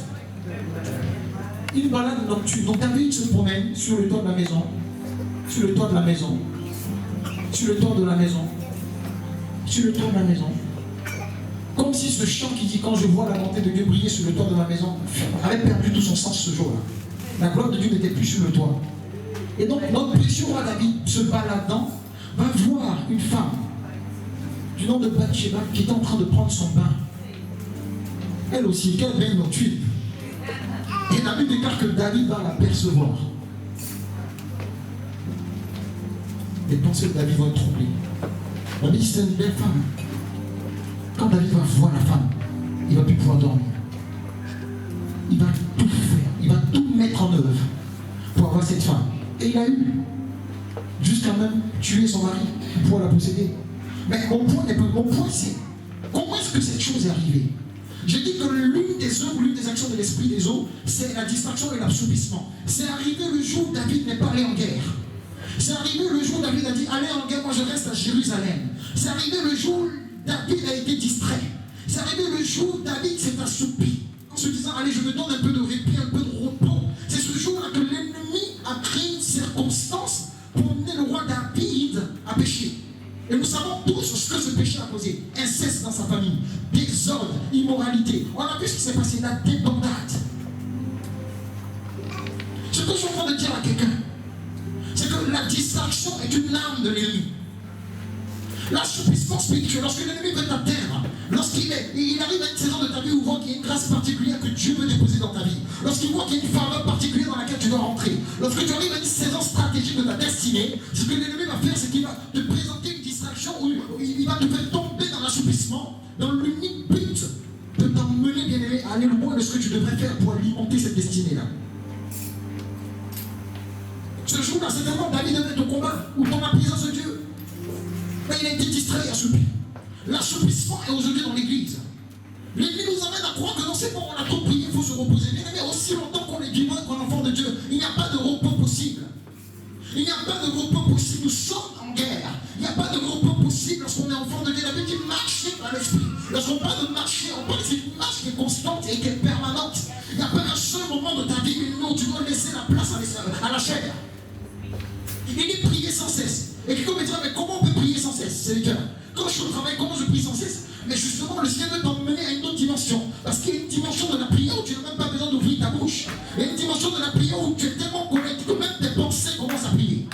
Une balade nocturne. Donc David se promène sur le toit de la maison, sur le toit de la maison, sur le toit de la maison, sur le toit de la maison. Comme si ce chant qui dit quand je vois la bonté de Dieu briller sur le toit de ma maison avait perdu tout son sens ce jour-là. La gloire de Dieu n'était plus sur le toit. Et donc notre précieux roi David, se baladant, va voir une femme du nom de Bathsheba qui est en train de prendre son bain. Elle aussi, quelle belle nocturne. Et la Bible déclare que David va l'apercevoir. Les pensées de David vont être troublées. La Bible dit c'est une belle femme. Quand David va voir la femme, il ne va plus pouvoir dormir. Il va tout faire, il va tout mettre en œuvre pour avoir cette femme. Et il a eu, jusqu'à même tuer son mari pour la posséder. Mais mon point c'est, comment est-ce que cette chose est arrivée? J'ai dit que l'une des œuvres, l'une des actions de l'esprit des eaux, c'est la distraction et l'assoupissement. C'est arrivé le jour où David n'est pas allé en guerre. C'est arrivé le jour où David a dit, allez en guerre, moi je reste à Jérusalem. C'est arrivé le jour où David a été distrait. C'est arrivé le jour où David s'est assoupi. En se disant, allez, je me donne un peu de répit, un peu de repos. C'est ce jour-là que l'ennemi a créé une circonstance pour amener le roi David à pécher. Et nous savons tous ce que ce péché a causé. Inceste dans sa famille, désordre, immoralité. On a vu ce qui s'est passé, la débandade. Ce que je suis en train de dire à quelqu'un, c'est que la distraction est une arme de l'ennemi. L'assouplissement spirituel, lorsque l'ennemi veut t'atteindre, lorsqu'il arrive à une saison de ta vie où il voit qu'il y a une grâce particulière que Dieu veut déposer dans ta vie, lorsqu'il voit qu'il y a une faveur particulière dans laquelle tu dois rentrer, lorsque tu arrives à une saison stratégique de ta destinée, ce que l'ennemi va faire, c'est qu'il va te présenter une distraction où il va te faire tomber dans l'assouplissement, dans l'unique but de t'emmener, bien aimé, à aller loin de ce que tu devrais faire pour alimenter cette destinée-là. Ce jour-là, c'est tellement David devait être au combat, ou dans la présence de Dieu. Mais il a été distrait et assoupi. L'assouplissement est aujourd'hui dans l'église. L'ennemi nous amène à croire que non, c'est bon, on a trop prié, il faut se reposer. Mais aussi longtemps qu'on est vivant, qu'on est enfant de Dieu, il n'y a pas de repos possible. Il n'y a pas de repos possible. Nous sommes en guerre. Il n'y a pas de repos possible lorsqu'on est enfant de Dieu. La Bible dit marcher par l'esprit. Lorsqu'on parle de marcher, on parle d'une marche qui est constante et qui est permanente. Il n'y a pas un seul moment de ta vie où tu dois laisser la place à la chair. Il est prier sans cesse. Et quelqu'un me dira, mais comment on peut prier sans cesse? C'est le cœur. Quand je suis au travail, comment je prie sans cesse? Mais justement, le Seigneur veut t'emmener à une autre dimension. Parce qu'il y a une dimension de la prière où tu n'as même pas besoin d'ouvrir ta bouche. Il y a une dimension de la prière où tu es tellement connecté que même tes pensées commencent à prier.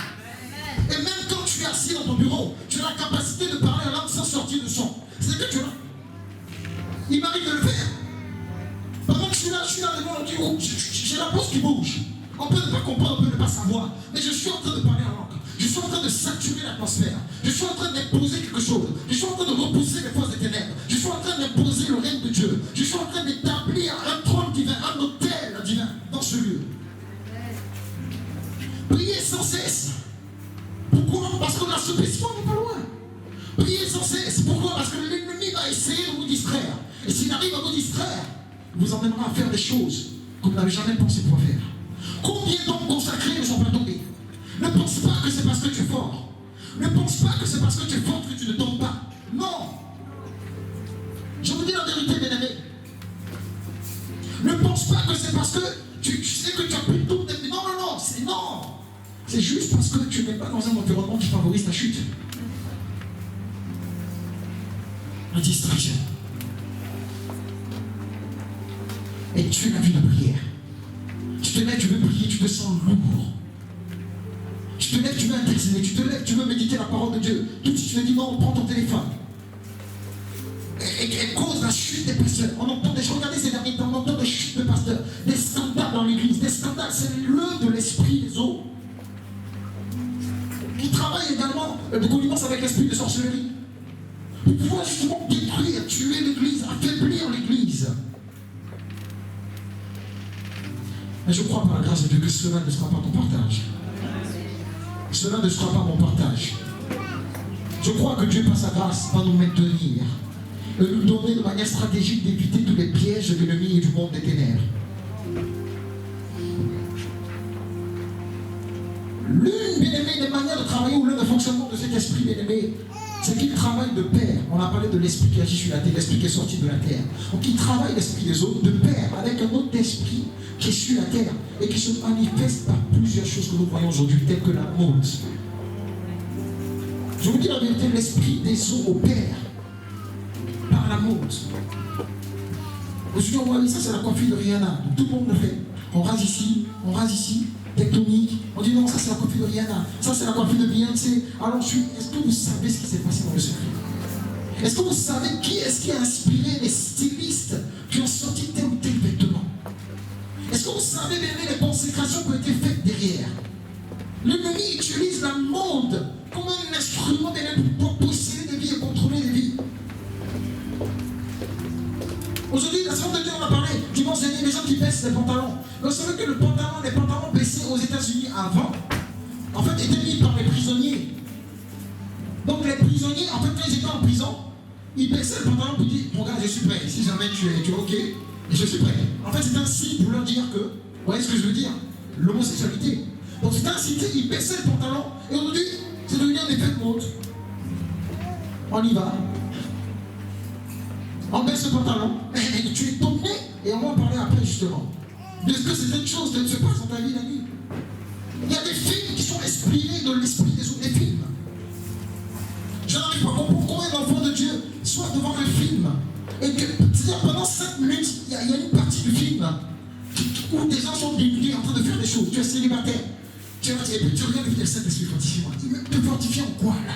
Et même quand tu es assis dans ton bureau, tu as la capacité de parler en langue sans sortir de son. C'est que tu as. Il m'arrive de le faire. Pendant que je suis là devant l'audio, j'ai la pause qui bouge. On peut ne pas comprendre, on peut ne pas savoir. Mais je suis en train de parler en langue. Je suis en train de saturer l'atmosphère. Je suis en train d'imposer quelque chose. Je suis en train de repousser les forces des ténèbres. Je suis en train d'imposer le règne de Dieu. Je suis en train d'établir un trône divin, un autel divin dans ce lieu. Priez sans cesse. Pourquoi? Parce que l'assouplissement n'est pas loin. Priez sans cesse. Pourquoi? Parce que l'ennemi va essayer de vous distraire. Et s'il arrive à vous distraire, il vous emmènera à faire des choses que vous n'avez jamais pensé pouvoir faire. Combien d'hommes consacrés ne sont pas tombés? Ne pense pas que c'est parce que tu es fort. Ne pense pas que c'est parce que tu es fort que tu ne tombes pas. Non. Je vous dis la vérité, bien aimés. Ne pense pas que c'est parce que tu sais que tu as pu tout. Non. C'est juste parce que tu n'es pas dans un environnement qui favorise ta chute. La distraction. Et tu es la vie de prière. Tu te lèves, tu veux prier, tu te sens lourd. Tu te lèves, tu veux intercéder, tu te lèves, tu veux méditer la parole de Dieu. Tout de suite, tu te dis non, prends ton téléphone. Et cause la chute des pasteurs. On entend des choses, regardez ces derniers temps, on entend des chutes de pasteurs, des scandales dans l'église, des scandales, c'est l'œuvre de l'esprit des eaux. qui travaille également de connivence avec l'esprit de sorcellerie. Pour pouvoir justement détruire, tuer l'église, affaiblir l'église. Mais je crois par la grâce de Dieu que cela ne sera pas ton partage. Cela ne sera pas mon partage. Je crois que Dieu, par sa grâce, va nous maintenir et nous donner de manière stratégique d'éviter tous les pièges de l'ennemi et du monde des ténèbres. L'une, bien-aimée, des manières de travailler ou l'un des fonctionnements de cet esprit, bien-aimé, c'est qu'il travaille de pair. On a parlé de l'esprit qui agit sur la terre, l'esprit qui est sorti de la terre. Donc il travaille l'esprit des autres de pair avec un autre esprit qui est sur la terre et qui se manifeste par plusieurs choses que nous voyons aujourd'hui, telles que la mode. Je vous dis la vérité, l'esprit des eaux opère par la mode. Aujourd'hui, on voit ça, c'est la coiffure de Rihanna. Donc, tout le monde le fait. On rase ici, tectonique. On dit non, ça c'est la coiffure de Rihanna. Ça c'est la coiffure de Beyoncé. Alors, est-ce que vous savez ce qui s'est passé dans le secret? Est-ce que vous savez qui est-ce qui a inspiré les stylistes qui ont sorti tel ou tel vêtement? Est-ce que vous savez bien les consécrations qui ont été faites derrière? L'ennemi utilise la mode comme un instrument pour posséder des vies et contrôler des vies. Aujourd'hui, la semaine dernière, on a parlé dimanche dernier des gens qui baissent les pantalons. Mais vous savez que les pantalons baissés aux États-Unis avant, en fait, étaient mis par les prisonniers. Donc les prisonniers, en fait, quand ils étaient en prison, ils baissaient le pantalon pour dire, mon gars, je suis prêt. Si jamais tu es OK, je suis prêt. En fait, c'est un signe pour leur dire que, vous voyez ce que je veux dire? L'homosexualité. Donc c'est un signe, ils baissaient le pantalon. Et aujourd'hui, c'est devenu un effet de mode. On y va. On baisse le pantalon. Et tu es tombé. Et on va en parler après, justement. De ce que c'est une chose qui se passe dans ta vie la nuit. Il y a des films qui sont inspirés de l'esprit des autres. Des films. Je n'arrive pas à comprendre comment un enfant de Dieu soit devant un film. Et que, c'est-à-dire pendant 5 minutes, il y a une partie du film où des gens sont dénudés en train de faire des choses. Tu es célibataire. Tu regardes le Saint-Esprit, fortifie-moi. Te fortifier en quoi là?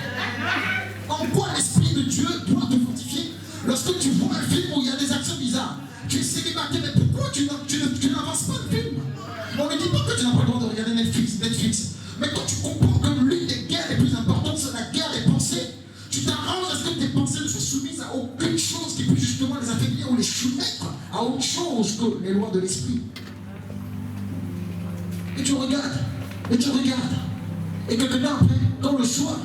En quoi l'Esprit de Dieu doit te fortifier? Lorsque tu vois un film où il y a des actions bizarres, tu es célibataire, mais pourquoi tu n'avances pas le film? On ne dit pas que tu n'as pas le droit de regarder Netflix. Mais quand tu comprends que l'une des guerres les plus importantes, c'est la guerre des pensées, tu t'arranges à ce que tes pensées ne soient soumises à aucune chose qui puisse justement les affaiblir ou les soumettre à autre chose que les lois de l'Esprit. Et tu regardes. Et quelque temps après, quand le soir,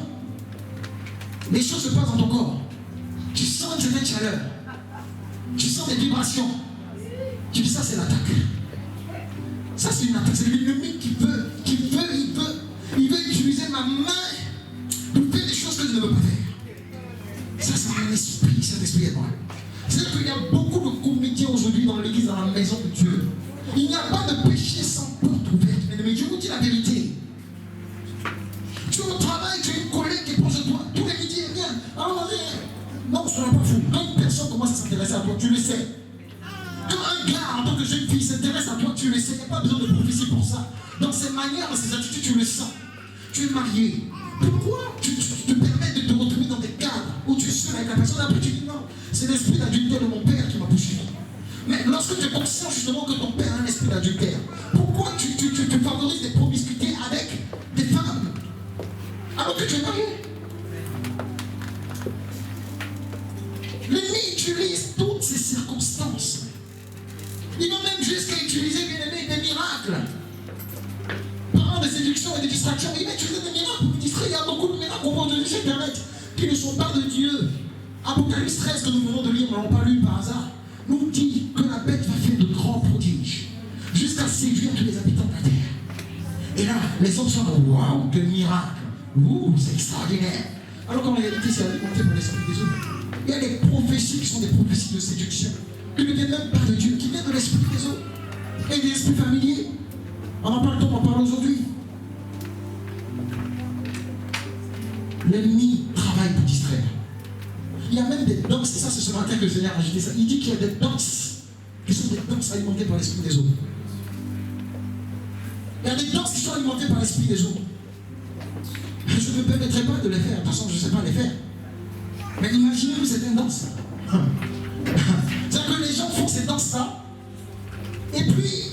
les choses se passent dans ton corps. Tu sens une certaine chaleur. Tu sens des vibrations. Tu dis ça, c'est l'attaque. Ça, c'est une attaque. C'est l'ennemi qui veut utiliser ma main pour faire des choses que je ne veux pas faire. Ça, c'est un esprit, cet esprit est moi. C'est-à-dire qu'il y a beaucoup de comédiens aujourd'hui dans l'église, dans la maison de Dieu. Il n'y a pas de péché sans porte ouverte. Mais je vous dis la vérité. Tu es au travail, tu as une collègue qui est proche de toi, tous les midis, elle vient. Alors, non, ce n'est pas fou. Quand une personne commence à s'intéresser à toi, tu le sais. Quand un gars, en tant que jeune fille, s'intéresse à toi, tu le sais. Il n'y a pas besoin de prophétie pour ça. Dans ses manières, dans ses attitudes, tu le sens. Tu es marié. Pourquoi tu te permets de te retrouver dans des cadres où tu es seul avec la personne? Après, tu dis non, c'est l'esprit d'adultère de mon père qui m'a poursuivi. Mais lorsque tu es conscient justement que ton père a un esprit d'adultère, pourquoi tu favorises des promiscuités avec des femmes alors que tu es marié? L'ennemi utilise toutes ces circonstances. Il va même jusqu'à utiliser, bien aimé, des miracles. Parlant de séduction et de distraction, il va utiliser des miracles pour distraire. Il y a beaucoup de miracles qu'on voit aujourd'hui sur Internet qui ne sont pas de Dieu. Apocalypse 13 que nous venons de lire, nous n'avons pas lu par hasard, nous dit que la bête va faire de grands prodiges jusqu'à séduire tous les habitants de la terre. Et là, les hommes sont là, waouh, quel miracle! Ouh, c'est extraordinaire! Alors qu'en réalité, c'est alimenté par l'esprit des autres. Il y a des prophéties qui sont des prophéties de séduction, qui ne viennent même pas de Dieu, qui viennent de l'esprit des autres et des esprits familiers. On en parle, on en parle aujourd'hui. L'ennemi travaille pour distraire. Il y a même des danses, et ça c'est ce matin que le Seigneur a ajouté ça. Il dit qu'il y a des danses qui sont des danses alimentées par l'esprit des autres. Il y a des danses qui sont alimentées par l'esprit des autres. Je ne me permettrai pas de les faire, de toute façon je ne sais pas les faire. Mais imaginez-vous certaines danses. C'est-à-dire que les gens font ces danses-là, et puis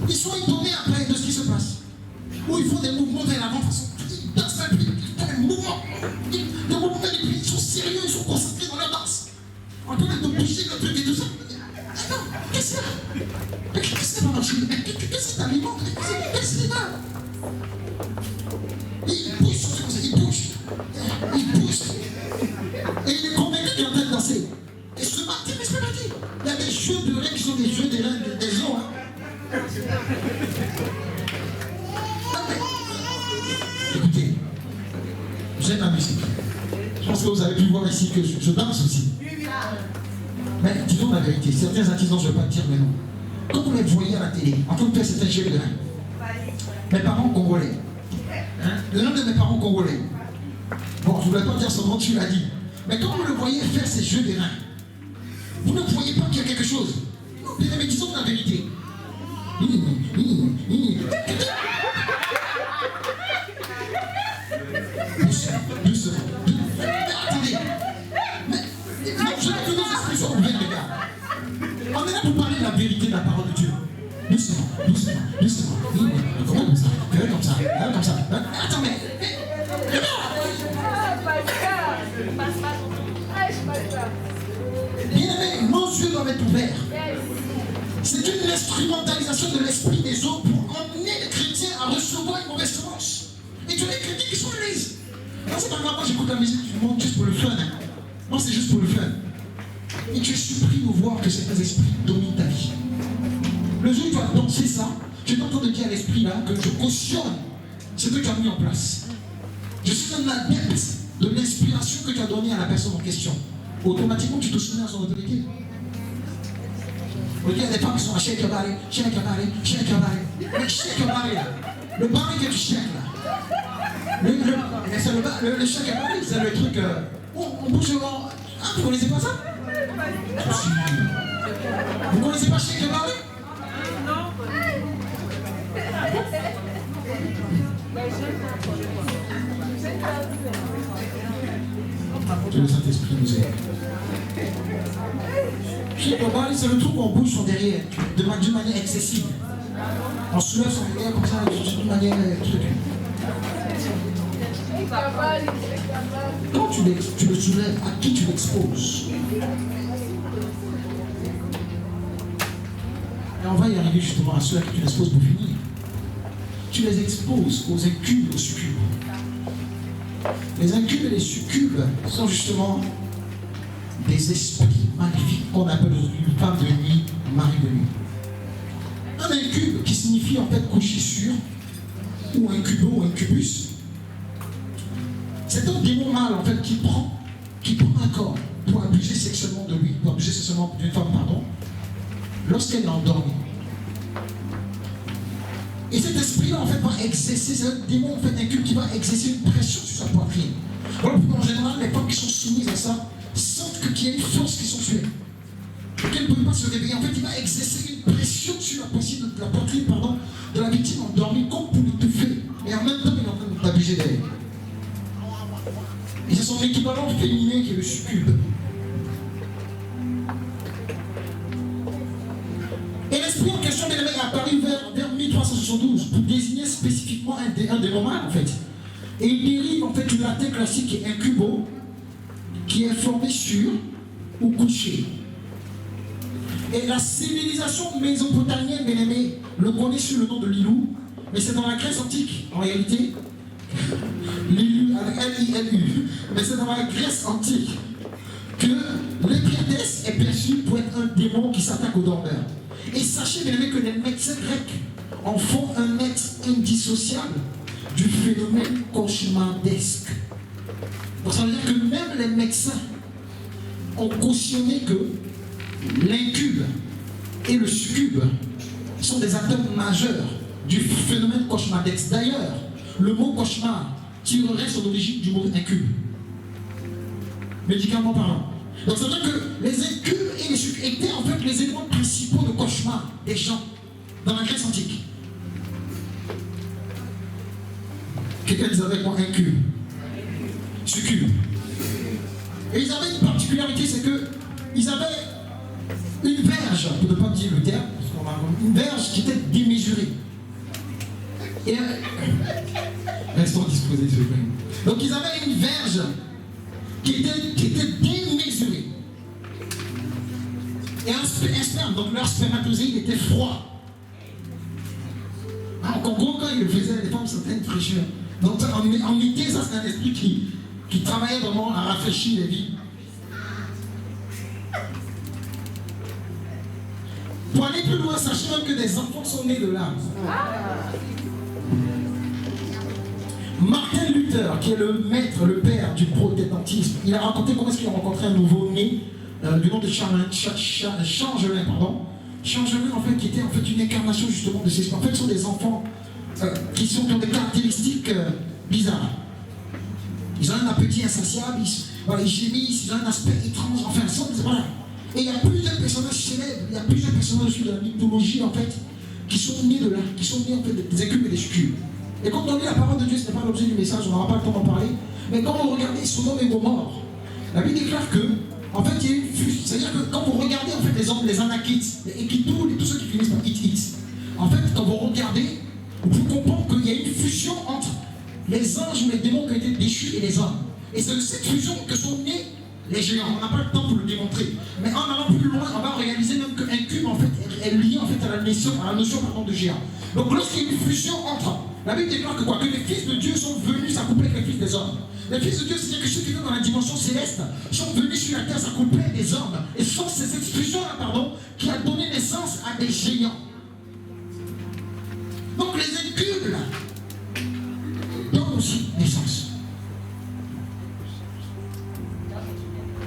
ils sont étonnés après de ce qui se passe. Ou ils font des mouvements vers l'avant, de toute façon, ils dansent, puis Le moment où ils sont sérieux, ils sont concentrés dans la danse. En train de bouger le truc et tout ça. Attends, qu'est-ce que c'est? Qu'est-ce que ça va marcher? Qu'est-ce que ça alimente? Qu'est-ce que c'est là? Il bouge. Et il est convaincu qu'il est en train de danser. Et ce matin, il y a des jeux de reins qui sont des jeux des reins des gens. Hein. Écoutez, j'aime la musique. Je pense que vous avez pu voir ici que je danse aussi. Mais disons la vérité, certains artisans, je ne vais pas dire mais non. Quand vous les voyez à la télé, en train de faire certains jeux de reins, mes parents congolais, l'un de mes parents congolais, bon, je ne voulais pas dire son nom, tu l'as dit, mais quand vous le voyez faire ces jeux de reins, vous ne voyez pas qu'il y a quelque chose. Non, mais disons la vérité. Doucement. Mais attendez. Mais non, je veux que nos esprits soient ouverts, les gars. On est là pour parler de la vérité de la parole de Dieu. Doucement. Comment comme ça? Comme ça. Attends, mais. Bien-aimé, nos yeux doivent être ouverts. C'est une instrumentalisation de l'esprit des autres pour emmener les chrétiens à recevoir une mauvaise semence. Et tu as des chrétiens qui sont à l'aise. Non, c'est pas grave, moi j'écoute la musique du monde juste pour le fun. Hein. Moi c'est juste pour le fun. Et tu es surpris de voir que certains esprits dominent ta vie. Le jour où tu vas danser ça, tu es en train de dire à l'esprit là que je cautionne ce que tu as mis en place. Je suis un adepte de l'inspiration que tu as donnée à la personne en question. Automatiquement tu te soumets à son autorité. Il y a des femmes qui sont à shake your body. Mais shake your body là. Le body que tu shakes là. Le shake your body, c'est le truc. On bouge devant. Ah, vous connaissez pas ça? Vous connaissez pas shake your body? Non. Que le Saint-Esprit nous aide. C'est le truc qu'on bouge son derrière d'une manière excessive. On soulève son derrière comme ça d'une manière truc. Quand tu le soulèves, à qui tu l'exposes? Et on va y arriver justement à ceux à qui tu l'exposes pour finir. Tu les exposes aux incubes, aux succubes. Les incubes et les succubes sont justement des esprits magnifiques qu'on appelle une femme de nuit, mari de nuit. Un incube qui signifie en fait coucher sur, ou un cubo, ou un cubus. C'est un démon mâle en fait qui prend un corps pour abuser sexuellement de lui, pour abuser sexuellement d'une femme, pardon, lorsqu'elle est endormie. Et cet esprit-là en fait va exercer, c'est un démon en fait incube qui va exercer une pression sur sa poitrine. Voilà pourquoi en général les femmes qui sont soumises à ça sentent qu'il y a une force qui sont tuées. Qu'elles ne peuvent pas se réveiller. En fait, il va exercer une pression sur la poitrine de la victime endormie comme pour l'étouffer. Et en même temps, il est en train d'abuser d'elle. Et c'est son équivalent féminin qui est le succube. Et l'esprit en question est apparu vers 1372 pour désigner spécifiquement un démon mâle en fait. Et il dérive en fait du latin classique qui est incubo, qui est formé sur ou couché. Et la civilisation mésopotamienne, bien aimée, le connaît sous le nom de Lilou, mais c'est dans la Grèce antique, en réalité, Lilou avec L-I-L-U, mais c'est dans la Grèce antique que l'Épiatès est perçu pour être un démon qui s'attaque aux dormeurs. Et sachez, bien aimé, que les médecins grecs en font un maître indissociable du phénomène cauchemardesque. Donc ça veut dire que même les médecins ont cautionné que l'incube et le succube sont des acteurs majeurs du phénomène cauchemardesque. D'ailleurs, le mot cauchemar tirerait son origine du mot incube, médicalement parlant. Donc ça veut dire que les incubes et les succubes étaient en fait les éléments principaux de cauchemar des gens dans la Grèce antique. Quelqu'un disait avec moi incube, succube. Et ils avaient une particularité, c'est qu'ils avaient une verge, pour ne pas dire le terme, une verge qui était démesurée. Et restons disposés, s'il vous plaît. Donc ils avaient une verge qui était démesurée. Et un sperme, donc leur spermatozoïde était froid. Donc en gros, quand ils le faisaient, les femmes sentaient une fraîcheur. Donc en été, ça c'est un esprit qui travaillait vraiment à rafraîchir les vies. Pour aller plus loin, sachez même que des enfants sont nés de là. Martin Luther, qui est le maître, le père du protestantisme, il a raconté comment est-ce qu'il a rencontré un nouveau-né du nom de Changelin, pardon. Changelin, en fait, qui était en fait une incarnation justement de ces... En fait, ce sont des enfants qui ont des caractéristiques bizarres. Ils ont un appétit insatiable, ils gémissent, ils ont un aspect étrange, enfin, voilà. Et il y a plusieurs personnages célèbres, il y a plusieurs personnages de la mythologie, en fait, qui sont nés de là, qui sont nés en fait des écumes et des succubes. Et quand on lit la parole de Dieu, ce n'est pas l'objet du message, on n'aura pas le temps d'en parler, mais quand vous regardez Sodome et Gomorrhe, la Bible déclare que, en fait, il y a une fusion. C'est-à-dire que quand vous regardez en fait les Anakites, les Ekitou, tous ceux qui finissent par It, en fait, quand vous regardez, vous pouvez comprendre qu'il y a une fusion entre les anges ou les démons qui ont été déchus et les hommes. Et c'est de cette fusion que sont nés les géants. On n'a pas le temps pour le démontrer. Mais en allant plus loin, on va réaliser même qu'un cube en fait, est lié en fait, à la notion de géant. Donc lorsqu'il y a une fusion entre, la Bible déclare que quoi? Que les fils de Dieu sont venus s'accoupler avec les fils des hommes. Les fils de Dieu, c'est-à-dire que ceux qui sont dans la dimension céleste sont venus sur la terre s'accoupler des hommes. Et c'est cette fusion-là, qui a donné naissance à des géants. Donc les incubes, là, donnent aussi naissance.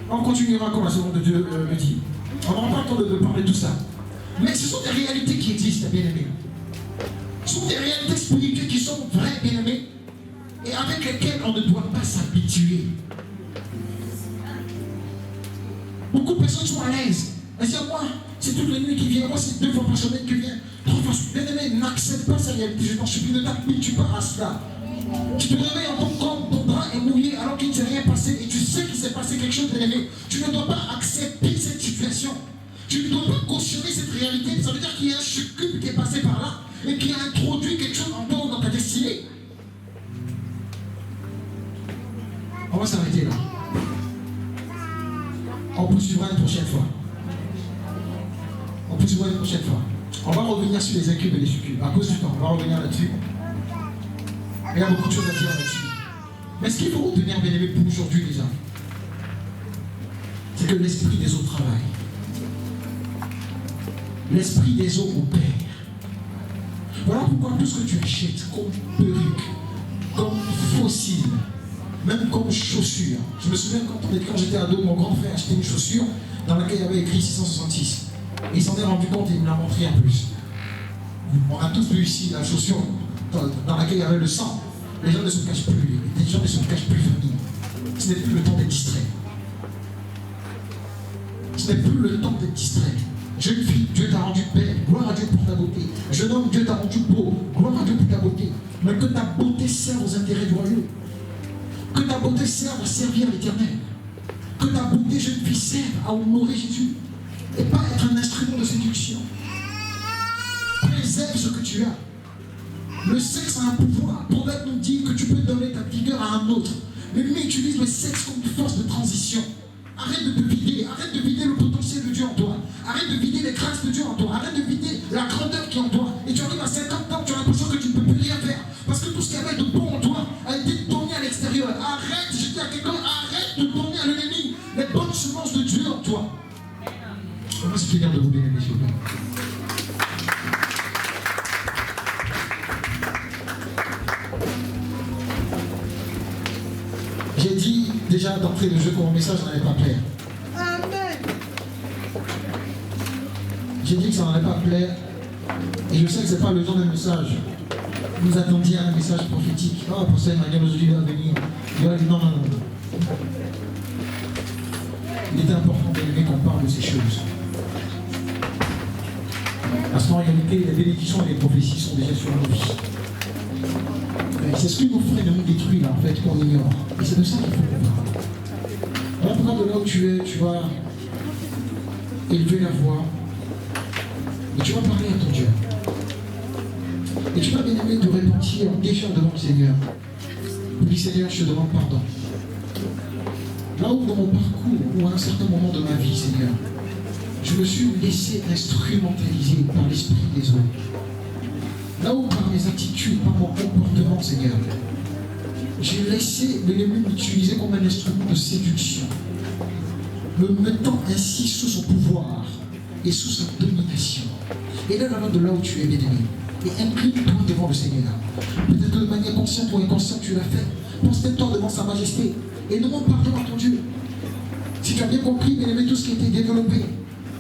On continuera comme la seconde de Dieu le dit. On n'aura pas le temps de parler de tout ça. Mais ce sont des réalités qui existent, bien aimés. Ce sont des réalités spirituelles qui sont vraies, bien aimés, et avec lesquelles on ne doit pas s'habituer. Beaucoup de personnes sont à l'aise. Elles disent, moi, c'est toute la nuit qui vient, moi, c'est 2 fois par semaine qui vient. 3 fois, bien aimé, n'accepte pas sa réalité. Je t'en supplie, ne t'habitue pas à cela. Tu te réveilles en tant que ton bras est mouillé alors qu'il ne s'est rien passé et tu sais qu'il s'est passé quelque chose de élevé. Tu ne dois pas accepter cette situation. Tu ne dois pas cautionner cette réalité. Ça veut dire qu'il y a un succube qui est passé par là et qui a introduit quelque chose en toi dans ta destinée. On va s'arrêter là. On poursuivra une prochaine fois. On va revenir sur les incubes et les succubes. À cause du temps, on va revenir là-dessus. Il y a beaucoup de choses à dire là-dessus. Mais ce qu'il faut retenir, bien aimé, pour aujourd'hui déjà, c'est que l'esprit des eaux travaille. L'esprit des eaux opère. Voilà pourquoi tout ce que tu achètes comme perruque, comme fossile, même comme chaussure. Je me souviens quand j'étais ado, mon grand frère achetait une chaussure dans laquelle il y avait écrit 666. Et il s'en est rendu compte et il me l'a montré en plus. On a tous vu ici la chaussure dans laquelle il y avait le sang. Les gens ne se cachent plus, les gens ne se cachent plus, famille. Ce n'est plus le temps d'être distrait. Ce n'est plus le temps d'être distrait. Jeune fille, Dieu t'a rendu belle, gloire à Dieu pour ta beauté. Jeune homme, Dieu t'a rendu beau, gloire à Dieu pour ta beauté. Mais que ta beauté serve aux intérêts du royaume. Que ta beauté serve à servir l'Éternel. Que ta beauté, jeune fille, serve à honorer Jésus. Et pas être un instrument de séduction. Préserve ce que tu as. Le sexe a un pouvoir. Proverbe nous dit que tu peux donner ta vigueur à un autre. Mais utilise le sexe comme une force de transition. Arrête de te vider. Arrête de vider le potentiel de Dieu en toi. Arrête de vider les grâces de Dieu en toi. Arrête de vider la grandeur qui est en toi. Et tu arrives à 50 ans, tu as l'impression que tu ne peux plus rien faire. Parce que tout ce qui avait de bon en toi a été donné à l'extérieur. Arrête, je dis à quelqu'un, arrête de donner à l'ennemi les bonnes semences de Dieu en toi. Comment c'est bien de vous bénir, messieurs? J'ai dit déjà d'entrée de jeu que mon message n'allait pas plaire. Amen. J'ai dit que ça n'allait pas plaire. Et je sais que ce n'est pas le genre de message. Vous attendiez un message prophétique. Oh, pour ça, Emmanuel aujourd'hui va venir. Il va dire non. Il était important d'élever qu'on parle de ces choses. Parce qu'en réalité, les bénédictions et les prophéties sont déjà sur nos vies. C'est ce que nos frères nous détruisent là, en fait, qu'on ignore. Et c'est de ça qu'il faut qu'on parle. Voilà pourquoi de là où tu es, tu vas élever la voix et tu vas parler à ton Dieu. Et tu vas bien aimer te repentir déjà devant le Seigneur dis Seigneur, je te demande pardon. Là où dans mon parcours, ou à un certain moment de ma vie, Seigneur, je me suis laissé instrumentaliser par l'esprit des autres. Là où par mes attitudes, par mon comportement, Seigneur, j'ai laissé l'ennemi m'utiliser comme un instrument de séduction, me mettant ainsi sous son pouvoir et sous sa domination. Et là, de là où tu es, bien-aimé, et incline-toi devant le Seigneur. Peut-être que de manière consciente ou inconsciente, tu l'as fait. Pense-toi devant sa majesté et demande pardon à ton Dieu. Si tu as bien compris, bien-aimé, tout ce qui a été développé,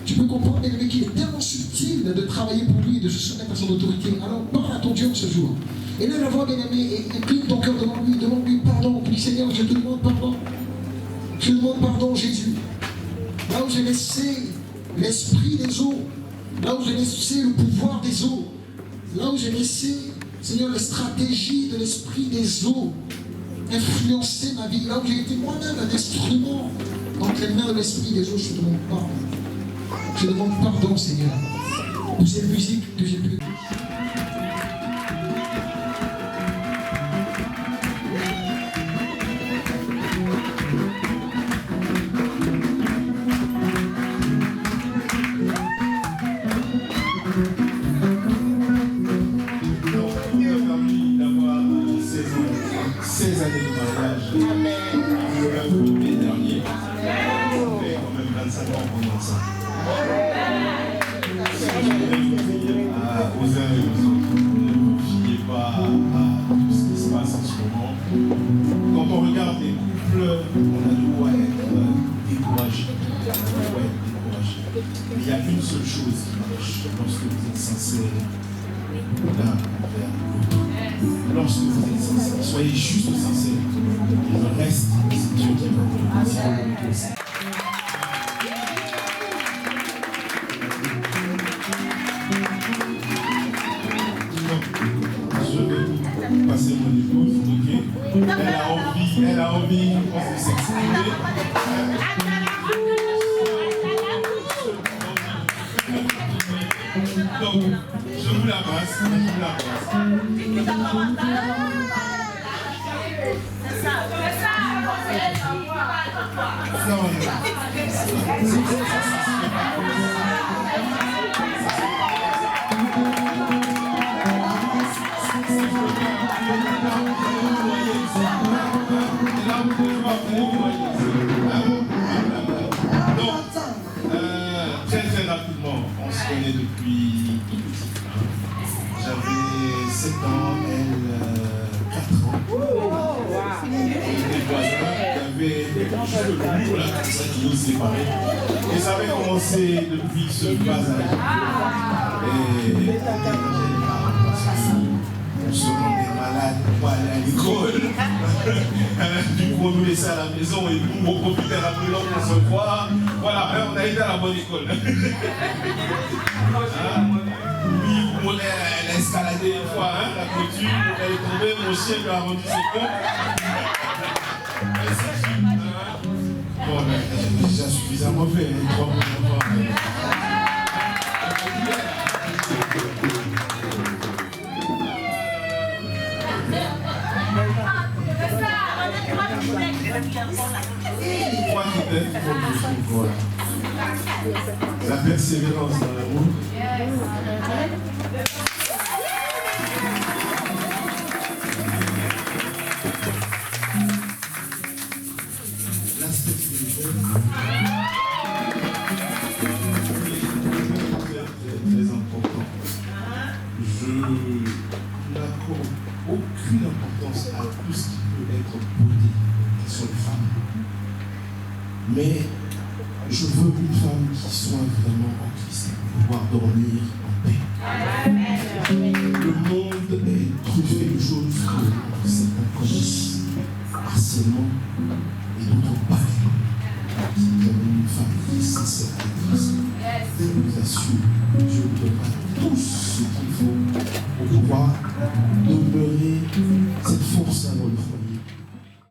tu peux comprendre, bien-aimé, qu'il est tellement subtil de travailler pour lui et de se soumettre à son autorité. Alors parle à ton Dieu ce jour. Et lève la voix, bien-aimé, et incline ton cœur devant lui. Demande-lui pardon. Dis Seigneur, je te demande pardon. Je te demande pardon, Jésus. Là où j'ai laissé l'esprit des eaux, là où j'ai laissé le pouvoir des eaux, là où j'ai laissé, Seigneur, les stratégies de l'esprit des eaux influencer ma vie, là où j'ai été moi-même un instrument entre les mains de l'esprit des eaux, je te demande pardon. Je demande pardon, Seigneur, pour cette musique que j'ai pu. Il y a une seule chose qui marche lorsque vous êtes sincère l'un envers l'autre. Lorsque vous êtes sincère, soyez juste sincère. Et le reste, c'est Dieu qui va vous le dire. Je vais passer mon épouse, ok? Elle a envie, je pense, de s'exprimer. Donc, je vous la passe, Très rapidement, on se connaît depuis tout petit. J'avais 7 ans, elle 4 ans. Des voisins qui avaient des cheveux longs, là, comme ça, qui nous séparaient. Et ça avait commencé depuis ce bas âge. Et on se rendait malade pour aller à l'école. Du coup, on nous laissait à la maison et nous, on profitait rapidement pour se voir. Voilà, on a été à la bonne école. Lui, elle a escaladé une fois la clôture, elle est tombée, mon chien lui a rendu ses comptes. Bon, j'ai déjà suffisamment fait, 3 premières fois. Voilà. La persévérance dans l'amour. L'aspect spirituel. Très important. Je n'accorde aucune importance à tout ce qui peut être beauté, qui sont les femmes. Mais je veux une femme qui soit vraiment en Christ, pour pouvoir dormir en paix. Le monde est truffé de choses que certains connaissent, harcèlement et d'autres pas. Si vous avez une femme qui est sincère à Christ, je vous assure, Dieu vous donnera tout ce qu'il faut pour pouvoir demeurer